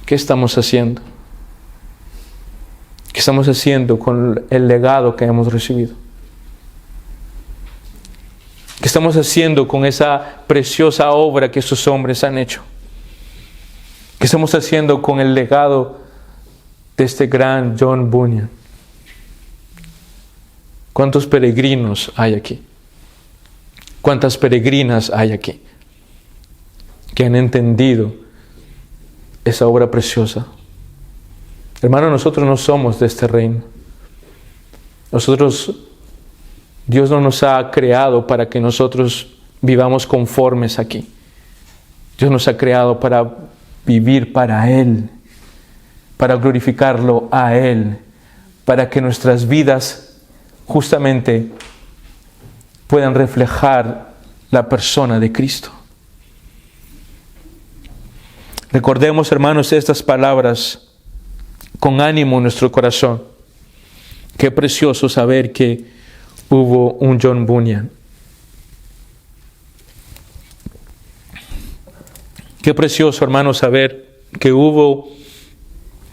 ¿qué estamos haciendo? ¿Qué estamos haciendo con el legado que hemos recibido? ¿Qué estamos haciendo con esa preciosa obra que estos hombres han hecho? ¿Qué estamos haciendo con el legado de este gran John Bunyan? ¿Cuántos peregrinos hay aquí? ¿Cuántas peregrinas hay aquí que han entendido esa obra preciosa? Hermano, nosotros no somos de este reino. Dios no nos ha creado para que nosotros vivamos conformes aquí. Dios nos ha creado para vivir para Él, para glorificarlo a Él, para que nuestras vidas justamente puedan reflejar la persona de Cristo. Recordemos, hermanos, estas palabras con ánimo en nuestro corazón. Qué precioso saber que hubo un John Bunyan. Qué precioso, hermanos, saber que hubo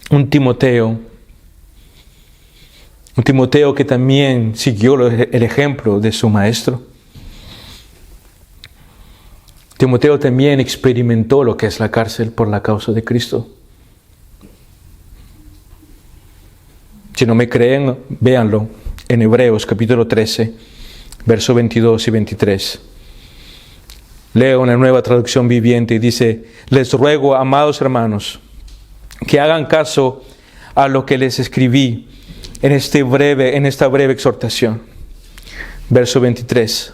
un Timoteo que también siguió el ejemplo de su maestro. Timoteo también experimentó lo que es la cárcel por la causa de Cristo. Si no me creen, véanlo en Hebreos capítulo 13, versos 22 y 23. Leo una nueva traducción viviente y dice: les ruego, amados hermanos, que hagan caso a lo que les escribí en esta breve exhortación. Verso 23.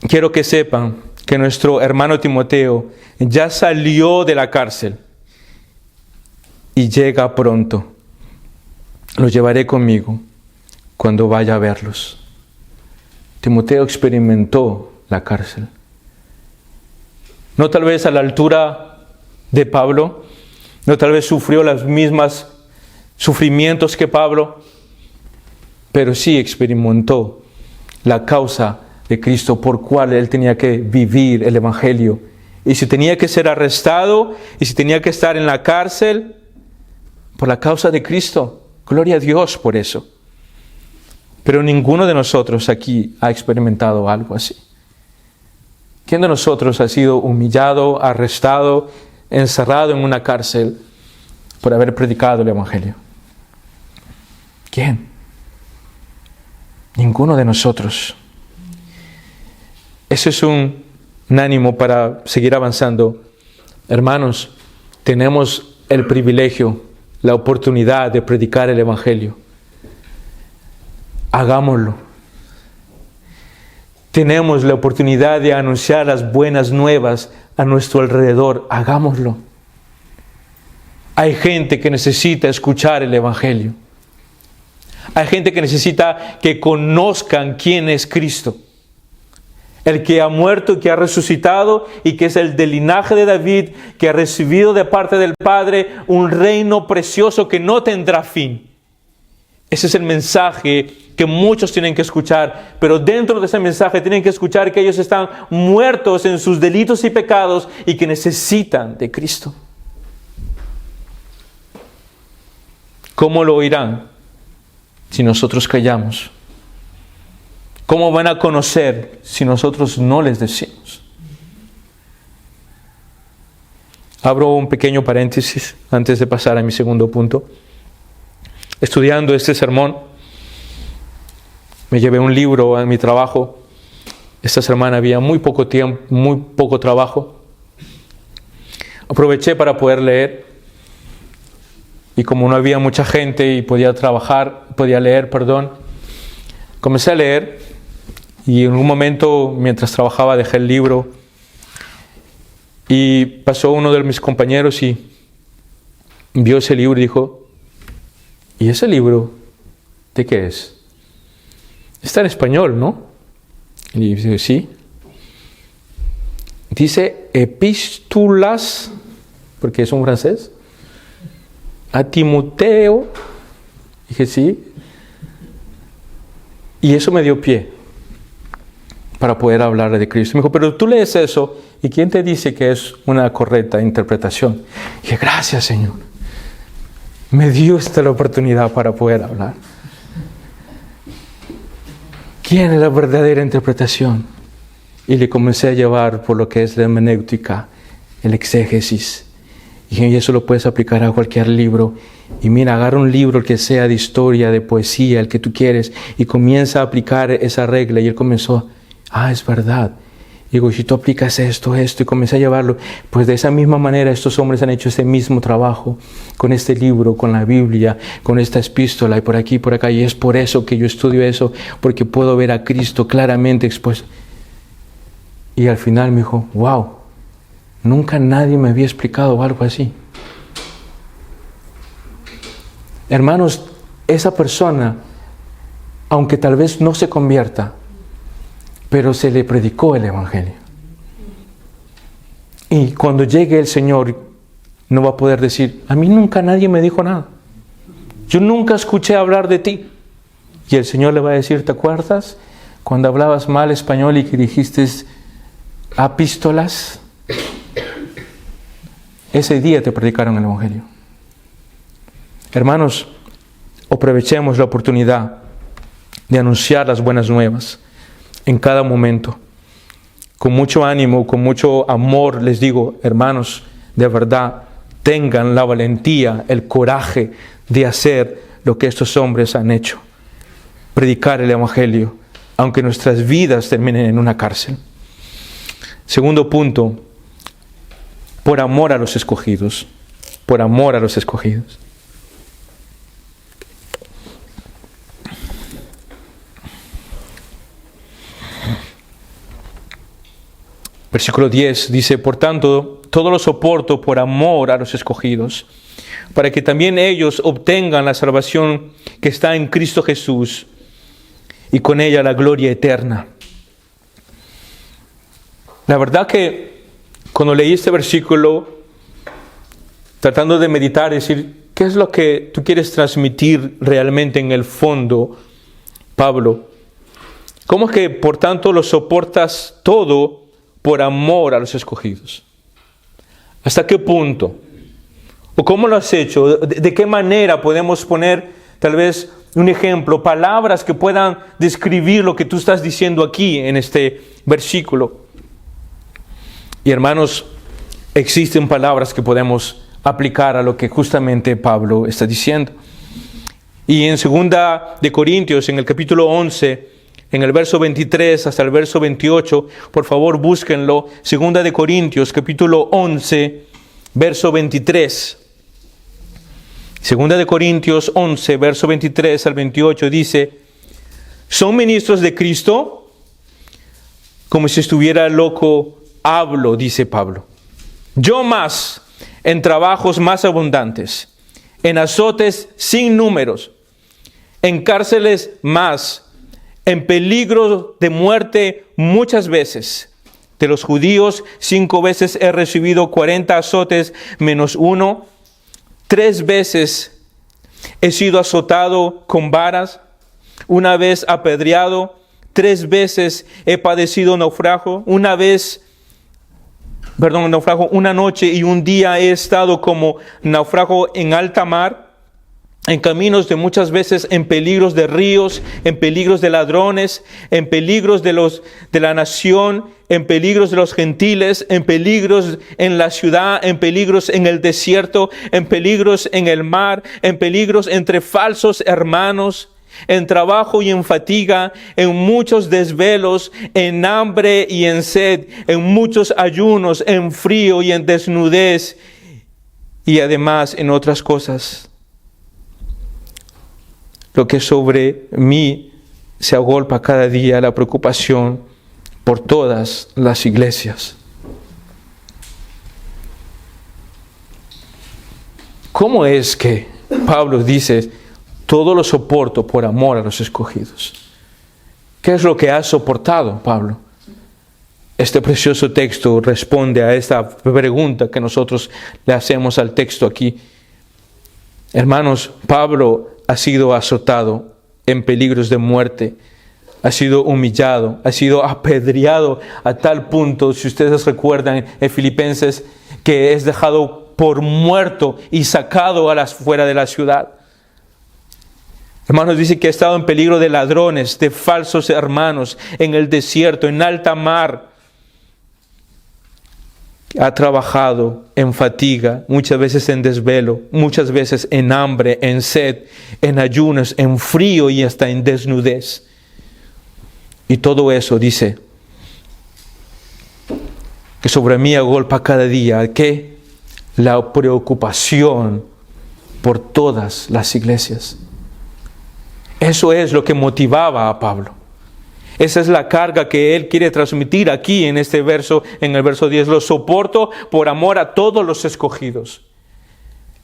Quiero que sepan que nuestro hermano Timoteo ya salió de la cárcel y llega pronto. Los llevaré conmigo cuando vaya a verlos. Timoteo experimentó la cárcel. No tal vez a la altura de Pablo, no tal vez sufrió las mismas sufrimientos que Pablo, pero sí experimentó la causa de Cristo por cual él tenía que vivir el Evangelio. Y si tenía que ser arrestado, y si tenía que estar en la cárcel, por la causa de Cristo, gloria a Dios por eso. Pero ninguno de nosotros aquí ha experimentado algo así. ¿Quién de nosotros ha sido humillado, arrestado, encerrado en una cárcel por haber predicado el Evangelio? ¿Quién? Ninguno de nosotros. Eso es un ánimo para seguir avanzando. Hermanos, tenemos el privilegio, la oportunidad de predicar el Evangelio. Hagámoslo. Tenemos la oportunidad de anunciar las buenas nuevas a nuestro alrededor. Hagámoslo. Hay gente que necesita escuchar el Evangelio. Hay gente que necesita que conozcan quién es Cristo. El que ha muerto, que ha resucitado y que es el del linaje de David, que ha recibido de parte del Padre un reino precioso que no tendrá fin. Ese es el mensaje que muchos tienen que escuchar, pero dentro de ese mensaje tienen que escuchar que ellos están muertos en sus delitos y pecados y que necesitan de Cristo. ¿Cómo lo oirán si nosotros callamos? ¿Cómo van a conocer si nosotros no les decimos? Abro un pequeño paréntesis antes de pasar a mi segundo punto. Estudiando este sermón, me llevé un libro a mi trabajo. Esta semana había muy poco tiempo, muy poco trabajo. Aproveché para poder leer. Y como no había mucha gente y podía leer, comencé a leer. Y en un momento, mientras trabajaba, dejé el libro. Y pasó uno de mis compañeros y vio ese libro y dijo: ¿y ese libro de qué es? Está en español, ¿no? Y dije: sí. Dice epístolas, porque es un francés, a Timoteo. Dije: sí. Y eso me dio pie para poder hablar de Cristo. Me dijo: pero tú lees eso, ¿y quién te dice que es una correcta interpretación? Y dije: gracias, Señor. Me dio la oportunidad para poder hablar. ¿Quién es la verdadera interpretación? Y le comencé a llevar por lo que es la hermenéutica, el exégesis. Y eso lo puedes aplicar a cualquier libro. Y mira, agarra un libro que sea de historia, de poesía, el que tú quieres, y comienza a aplicar esa regla. Y él comenzó: es verdad. Y digo: si tú aplicas esto, y comencé a llevarlo, pues de esa misma manera estos hombres han hecho ese mismo trabajo con este libro, con la Biblia, con esta epístola, y por aquí, por acá. Y es por eso que yo estudio eso, porque puedo ver a Cristo claramente expuesto. Y al final me dijo: wow, nunca nadie me había explicado algo así. Hermanos, esa persona, aunque tal vez no se convierta, pero se le predicó el Evangelio. Y cuando llegue el Señor, no va a poder decir: a mí nunca nadie me dijo nada. Yo nunca escuché hablar de ti. Y el Señor le va a decir: ¿te acuerdas cuando hablabas mal español y que dijiste epístolas? Ese día te predicaron el Evangelio. Hermanos, aprovechemos la oportunidad de anunciar las buenas nuevas en cada momento. con mucho ánimo, con mucho amor, les digo, hermanos, de verdad, tengan la valentía, el coraje de hacer lo que estos hombres han hecho. Predicar el Evangelio, aunque nuestras vidas terminen en una cárcel. Segundo punto, por amor a los escogidos. Por amor a los escogidos. Versículo 10 dice, por tanto, todo lo soporto por amor a los escogidos, para que también ellos obtengan la salvación que está en Cristo Jesús y con ella la gloria eterna. La verdad que cuando leí este versículo, tratando de meditar, decir, ¿qué es lo que tú quieres transmitir realmente en el fondo, Pablo? ¿Cómo es que por tanto lo soportas todo por amor a los escogidos? ¿Hasta qué punto? ¿O cómo lo has hecho? ¿De qué manera podemos poner tal vez un ejemplo, palabras que puedan describir lo que tú estás diciendo aquí en este versículo? Y hermanos, existen palabras que podemos aplicar a lo que justamente Pablo está diciendo. Y en 2 de Corintios, en el capítulo 11, en el verso 23 hasta el verso 28, por favor búsquenlo. 2 de Corintios, capítulo 11, verso 23. 2 de Corintios 11, verso 23 al 28 dice, ¿son ministros de Cristo? Como si estuviera loco, hablo, dice Pablo. Yo más, en trabajos más abundantes, en azotes sin números, en cárceles más, en peligro de muerte muchas veces. De los judíos 5 veces he recibido 40 azotes menos 1. 3 veces he sido azotado con varas, 1 vez apedreado, 3 veces he padecido naufragio, una noche y un día he estado como naufrago en alta mar, en caminos de muchas veces, en peligros de ríos, en peligros de ladrones, en peligros de la nación, en peligros de los gentiles, en peligros en la ciudad, en peligros en el desierto, en peligros en el mar, en peligros entre falsos hermanos, en trabajo y en fatiga, en muchos desvelos, en hambre y en sed, en muchos ayunos, en frío y en desnudez, y además en otras cosas. Lo que sobre mí se agolpa cada día la preocupación por todas las iglesias. ¿Cómo es que Pablo dice, todo lo soporto por amor a los escogidos? ¿Qué es lo que has soportado, Pablo? Este precioso texto responde a esta pregunta que nosotros le hacemos al texto aquí. Hermanos, Pablo ha sido azotado en peligros de muerte, ha sido humillado, ha sido apedreado a tal punto, si ustedes recuerdan en Filipenses, que es dejado por muerto y sacado fuera de la ciudad. Hermanos, dice que ha estado en peligro de ladrones, de falsos hermanos, en el desierto, en alta mar. Ha trabajado en fatiga, muchas veces en desvelo, muchas veces en hambre, en sed, en ayunos, en frío y hasta en desnudez. Y todo eso dice que sobre mí agolpa cada día, ¿qué? La preocupación por todas las iglesias. Eso es lo que motivaba a Pablo. Esa es la carga que él quiere transmitir aquí en este verso, en el verso 10. Lo soporto por amor a todos los escogidos.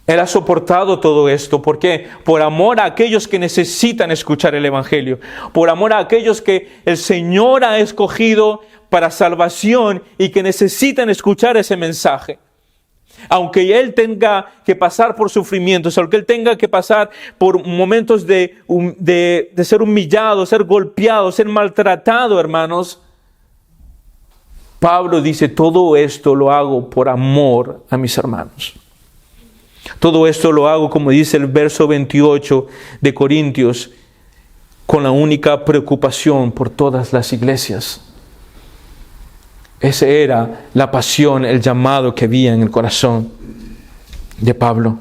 Él ha soportado todo esto. ¿Por qué? Por amor a aquellos que necesitan escuchar el Evangelio. Por amor a aquellos que el Señor ha escogido para salvación y que necesitan escuchar ese mensaje. Aunque él tenga que pasar por sufrimientos, aunque él tenga que pasar por momentos de ser humillado, ser golpeado, ser maltratado, hermanos, Pablo dice, todo esto lo hago por amor a mis hermanos. Todo esto lo hago, como dice el verso 28 de Corintios, con la única preocupación por todas las iglesias. Esa era la pasión, el llamado que había en el corazón de Pablo.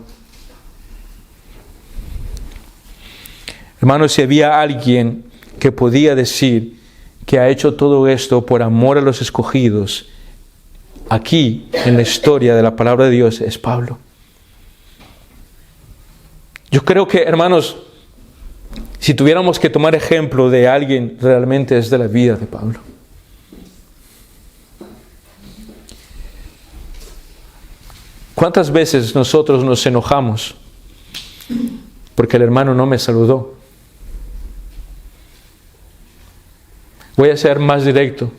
Hermanos, si había alguien que podía decir que ha hecho todo esto por amor a los escogidos, aquí en la historia de la palabra de Dios es Pablo. Yo creo que, hermanos, si tuviéramos que tomar ejemplo de alguien, realmente es de la vida de Pablo. ¿Cuántas veces nosotros nos enojamos porque el hermano no me saludó? Voy a ser más directo.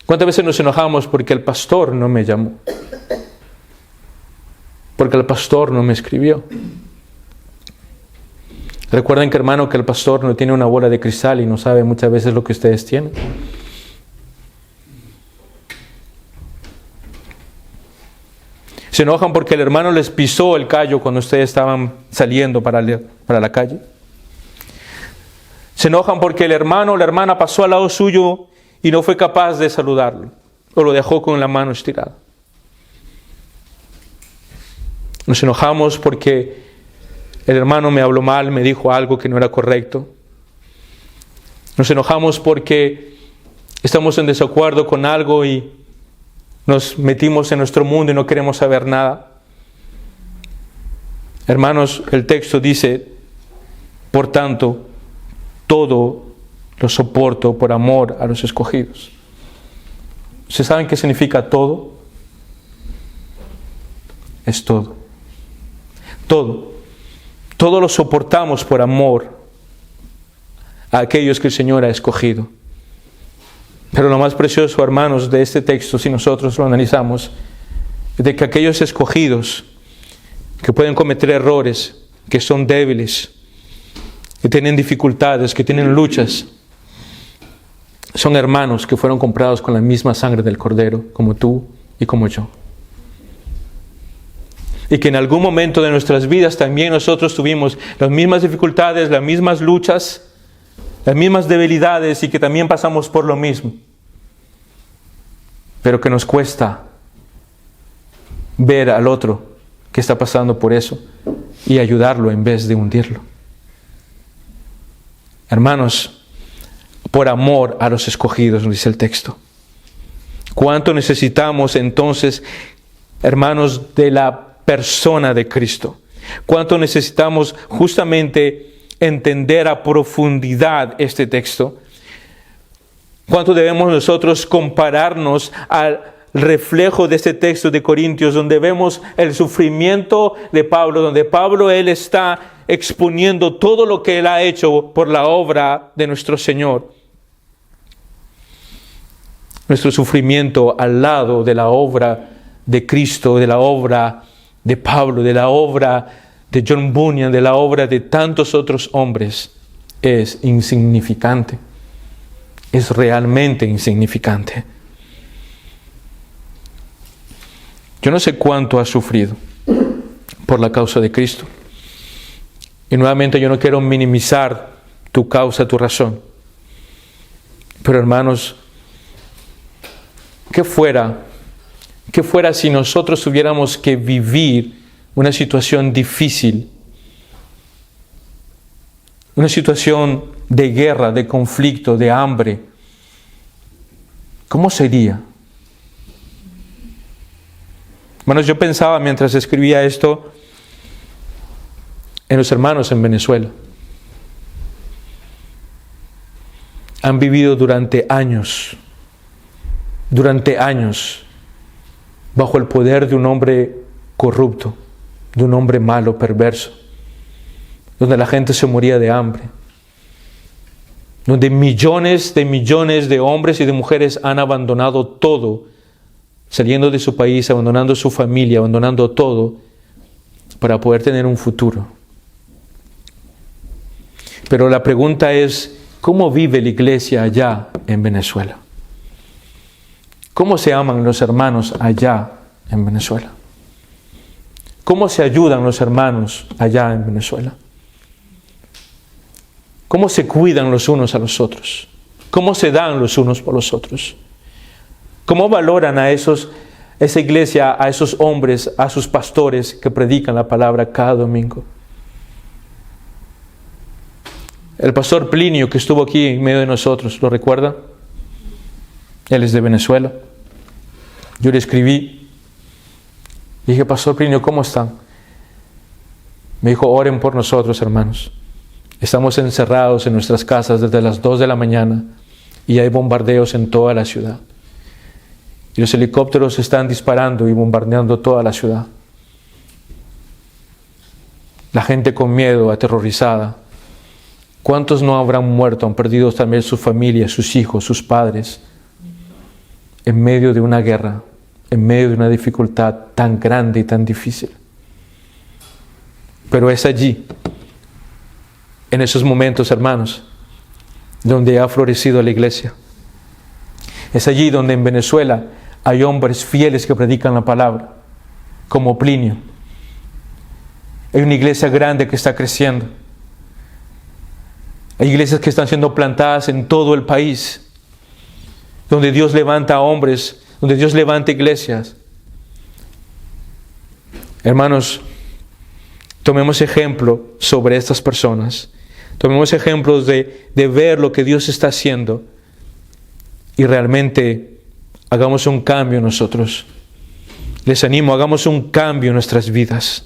¿Cuántas veces nos enojamos porque el pastor no me llamó? Porque el pastor no me escribió. Recuerden que, hermano, que el pastor no tiene una bola de cristal y no sabe muchas veces lo que ustedes tienen. Se enojan porque el hermano les pisó el callo cuando ustedes estaban saliendo para la calle. Se enojan porque el hermano o la hermana pasó al lado suyo y no fue capaz de saludarlo, o lo dejó con la mano estirada. Nos enojamos porque el hermano me habló mal, me dijo algo que no era correcto. Nos enojamos porque estamos en desacuerdo con algo y nos metimos en nuestro mundo y no queremos saber nada. Hermanos, el texto dice, por tanto, todo lo soporto por amor a los escogidos. ¿Ustedes saben qué significa todo? Es todo. Todo. Todo lo soportamos por amor a aquellos que el Señor ha escogido. Pero lo más precioso, hermanos, de este texto, si nosotros lo analizamos, es de que aquellos escogidos que pueden cometer errores, que son débiles, que tienen dificultades, que tienen luchas, son hermanos que fueron comprados con la misma sangre del Cordero, como tú y como yo. Y que en algún momento de nuestras vidas también nosotros tuvimos las mismas dificultades, las mismas luchas, las mismas debilidades, y que también pasamos por lo mismo. Pero que nos cuesta ver al otro que está pasando por eso y ayudarlo en vez de hundirlo. Hermanos, por amor a los escogidos, nos dice el texto. ¿Cuánto necesitamos entonces, hermanos, de la persona de Cristo? ¿Cuánto necesitamos justamente entender a profundidad este texto? ¿Cuánto debemos nosotros compararnos al reflejo de este texto de Corintios, donde vemos el sufrimiento de Pablo, donde Pablo, él está exponiendo todo lo que él ha hecho por la obra de nuestro Señor? Nuestro sufrimiento al lado de la obra de Cristo, de la obra de Pablo, de la obra de John Bunyan, de la obra de tantos otros hombres, es insignificante. Es realmente insignificante. Yo no sé cuánto has sufrido por la causa de Cristo. Y nuevamente yo no quiero minimizar tu causa, tu razón. Pero hermanos, ¿qué fuera si nosotros tuviéramos que vivir una situación difícil? Una situación de guerra, de conflicto, de hambre. ¿Cómo sería? Hermanos, yo pensaba mientras escribía esto en los hermanos en Venezuela. Han vivido durante años, bajo el poder de un hombre corrupto, de un hombre malo, perverso, donde la gente se moría de hambre, donde millones de hombres y de mujeres han abandonado todo, saliendo de su país, abandonando su familia, abandonando todo, para poder tener un futuro. Pero la pregunta es, ¿cómo vive la iglesia allá en Venezuela? ¿Cómo se aman los hermanos allá en Venezuela? ¿Cómo se ayudan los hermanos allá en Venezuela? ¿Cómo se cuidan los unos a los otros? ¿Cómo se dan los unos por los otros? ¿Cómo valoran a esa iglesia, a esos hombres, a sus pastores que predican la palabra cada domingo? El pastor Plinio, que estuvo aquí en medio de nosotros, ¿lo recuerda? Él es de Venezuela. Yo le escribí. Dije, Pastor Plinio, ¿cómo están? Me dijo, oren por nosotros, hermanos. Estamos encerrados en nuestras casas desde las 2 de la mañana y hay bombardeos en toda la ciudad. Y los helicópteros están disparando y bombardeando toda la ciudad. La gente con miedo, aterrorizada. ¿Cuántos no habrán muerto? Han perdido también sus familias, sus hijos, sus padres, en medio de una guerra, en medio de una dificultad tan grande y tan difícil. Pero es allí, en esos momentos, hermanos, donde ha florecido la iglesia. Es allí donde en Venezuela hay hombres fieles que predican la palabra, como Plinio. Hay una iglesia grande que está creciendo. Hay iglesias que están siendo plantadas en todo el país, donde Dios levanta hombres, donde Dios levanta iglesias. Hermanos, tomemos ejemplo sobre estas personas. Tomemos ejemplos de ver lo que Dios está haciendo y realmente hagamos un cambio nosotros. Les animo, hagamos un cambio en nuestras vidas.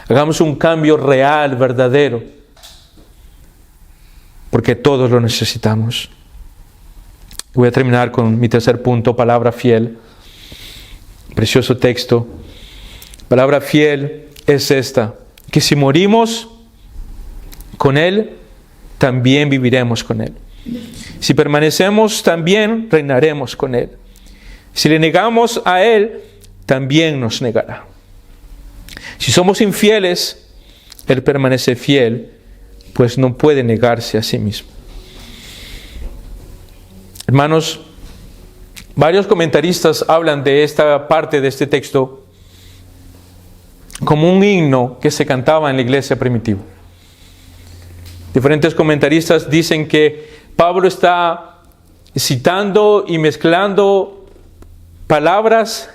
Hagamos un cambio real, verdadero. Porque todos lo necesitamos. Voy a terminar con mi tercer punto, palabra fiel. Precioso texto. Palabra fiel es esta, que si morimos con Él, también viviremos con Él. Si permanecemos, también reinaremos con Él. Si le negamos a Él, también nos negará. Si somos infieles, Él permanece fiel, pues no puede negarse a sí mismo. Hermanos, varios comentaristas hablan de esta parte de este texto como un himno que se cantaba en la iglesia primitiva. Diferentes comentaristas dicen que Pablo está citando y mezclando palabras,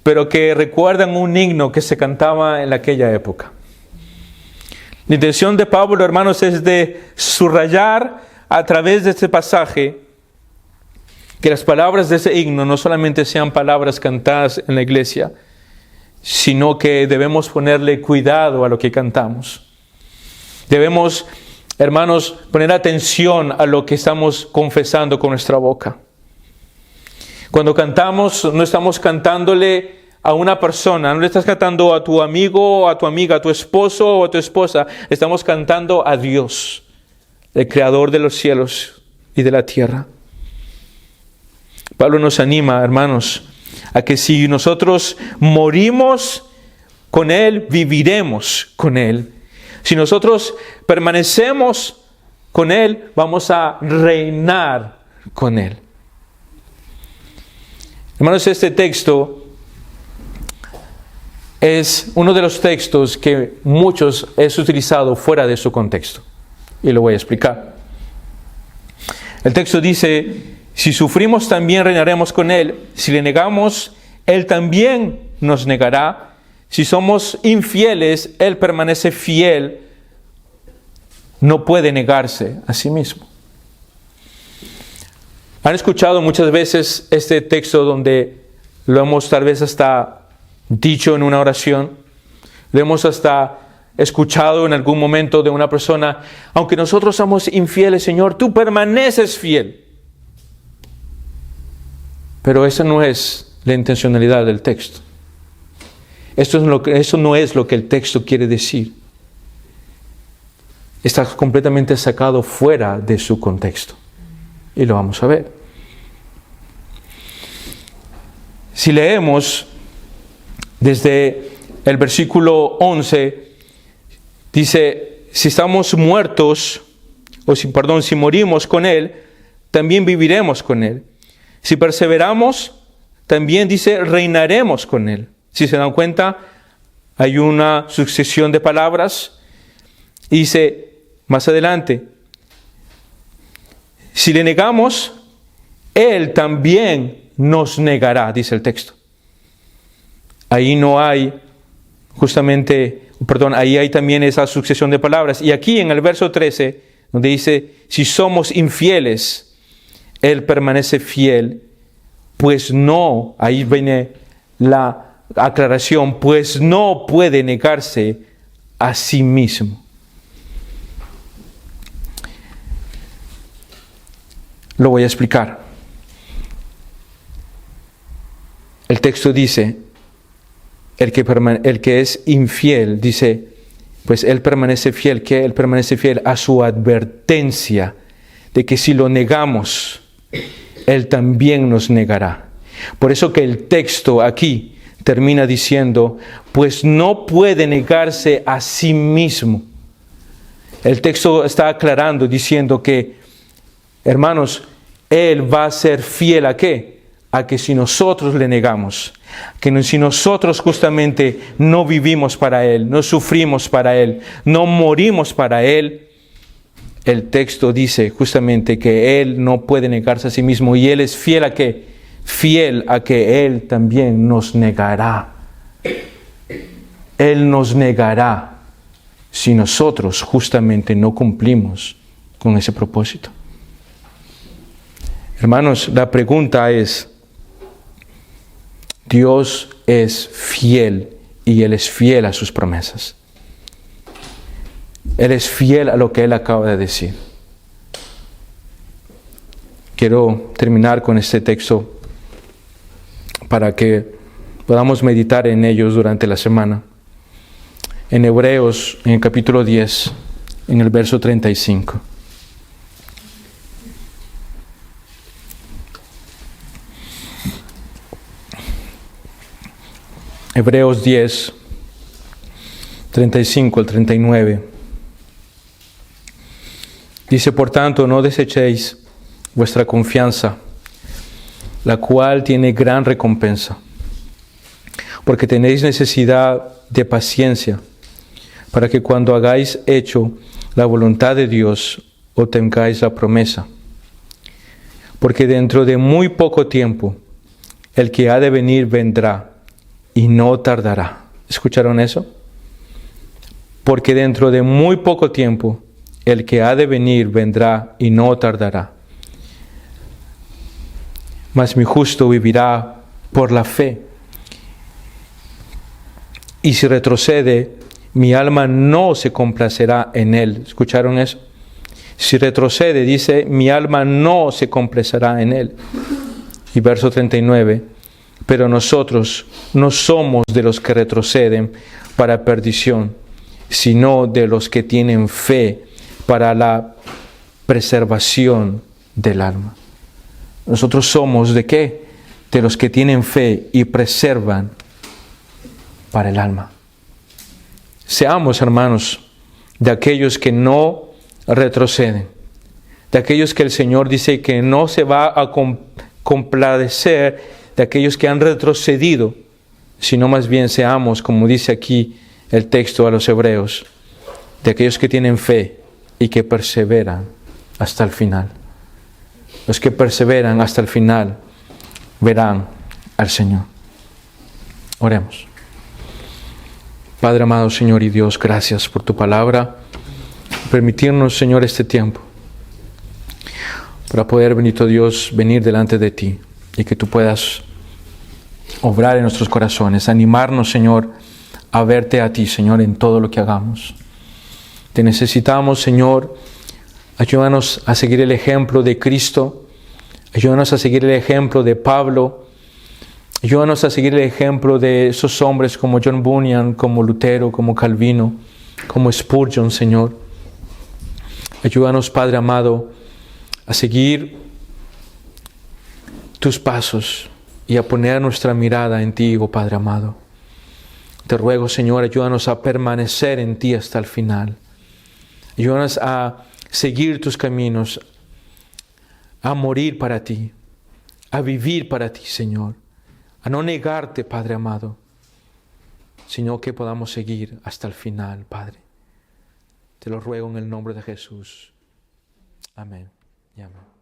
pero que recuerdan un himno que se cantaba en aquella época. La intención de Pablo, hermanos, es de subrayar a través de este pasaje que las palabras de ese himno no solamente sean palabras cantadas en la iglesia, sino que debemos ponerle cuidado a lo que cantamos. Debemos, hermanos, poner atención a lo que estamos confesando con nuestra boca. Cuando cantamos, no estamos cantándole a una persona, no le estás cantando a tu amigo, a tu amiga, a tu esposo o a tu esposa. Estamos cantando a Dios, el creador de los cielos y de la tierra. Pablo nos anima, hermanos, a que si nosotros morimos con Él, viviremos con Él. Si nosotros permanecemos con Él, vamos a reinar con Él. Hermanos, este texto es uno de los textos que muchos es utilizado fuera de su contexto. Y lo voy a explicar. El texto dice, si sufrimos también reinaremos con Él. Si le negamos, Él también nos negará. Si somos infieles, Él permanece fiel. No puede negarse a sí mismo. ¿Han escuchado muchas veces este texto donde lo hemos tal vez hasta dicho en una oración? Lo hemos hasta escuchado en algún momento de una persona: aunque nosotros somos infieles, Señor, tú permaneces fiel. Pero esa no es la intencionalidad del texto. Eso no es lo que el texto quiere decir. Está completamente sacado fuera de su contexto. Y lo vamos a ver. Si leemos desde el versículo 11, dice, si estamos muertos, si morimos con Él, también viviremos con Él. Si perseveramos, también dice, reinaremos con Él. Si se dan cuenta, hay una sucesión de palabras. Y dice más adelante, si le negamos, Él también nos negará, dice el texto. Ahí no hay ahí hay también esa sucesión de palabras. Y aquí en el verso 13, donde dice, si somos infieles, Él permanece fiel, pues no, ahí viene la aclaración, pues no puede negarse a sí mismo. Lo voy a explicar. El texto dice, el que es infiel, dice, pues Él permanece fiel, que Él permanece fiel a su advertencia de que si lo negamos, Él también nos negará. Por eso que el texto aquí termina diciendo, pues no puede negarse a sí mismo. El texto está aclarando, diciendo que, hermanos, Él va a ser fiel ¿a qué? A que si nosotros le negamos, que si nosotros justamente no vivimos para Él, no sufrimos para Él, no morimos para Él, el texto dice justamente que Él no puede negarse a sí mismo y Él es fiel ¿a qué? Fiel a que Él también nos negará. Él nos negará si nosotros justamente no cumplimos con ese propósito. Hermanos, la pregunta es, Dios es fiel y Él es fiel a sus promesas. Él es fiel a lo que Él acaba de decir. Quiero terminar con este texto para que podamos meditar en ellos durante la semana. En Hebreos, en el capítulo 10, en el verso 35. Hebreos 10, 35 al 39. Dice, por tanto, no desechéis vuestra confianza, la cual tiene gran recompensa, porque tenéis necesidad de paciencia, para que cuando hagáis hecho la voluntad de Dios, obtengáis la promesa. Porque dentro de muy poco tiempo, el que ha de venir vendrá, y no tardará. ¿Escucharon eso? Porque dentro de muy poco tiempo, el que ha de venir vendrá y no tardará. Mas mi justo vivirá por la fe. Y si retrocede, mi alma no se complacerá en él. ¿Escucharon eso? Si retrocede, dice, mi alma no se complacerá en él. Y verso 39. Pero nosotros no somos de los que retroceden para perdición, sino de los que tienen fe para la preservación del alma. Nosotros somos ¿de qué? De los que tienen fe y preservan para el alma. Seamos, hermanos, de aquellos que no retroceden, de aquellos que el Señor dice que no se va a complacer de aquellos que han retrocedido, sino más bien seamos, como dice aquí el texto a los hebreos, de aquellos que tienen fe y que perseveran hasta el final. Los que perseveran hasta el final verán al Señor. Oremos. Padre amado, Señor y Dios, gracias por tu palabra. Permitirnos, Señor, este tiempo para poder, bendito Dios, venir delante de ti y que tú puedas obrar en nuestros corazones, animarnos, Señor, a verte a ti, Señor, en todo lo que hagamos. Te necesitamos, Señor. Ayúdanos a seguir el ejemplo de Cristo. Ayúdanos a seguir el ejemplo de Pablo. Ayúdanos a seguir el ejemplo de esos hombres como John Bunyan, como Lutero, como Calvino, como Spurgeon, Señor. Ayúdanos, Padre amado, a seguir tus pasos y a poner nuestra mirada en ti, oh Padre amado. Te ruego, Señor, ayúdanos a permanecer en ti hasta el final. Ayúdanos a seguir tus caminos, a morir para ti, a vivir para ti, Señor. A no negarte, Padre amado, sino que podamos seguir hasta el final, Padre. Te lo ruego en el nombre de Jesús. Amén y amén.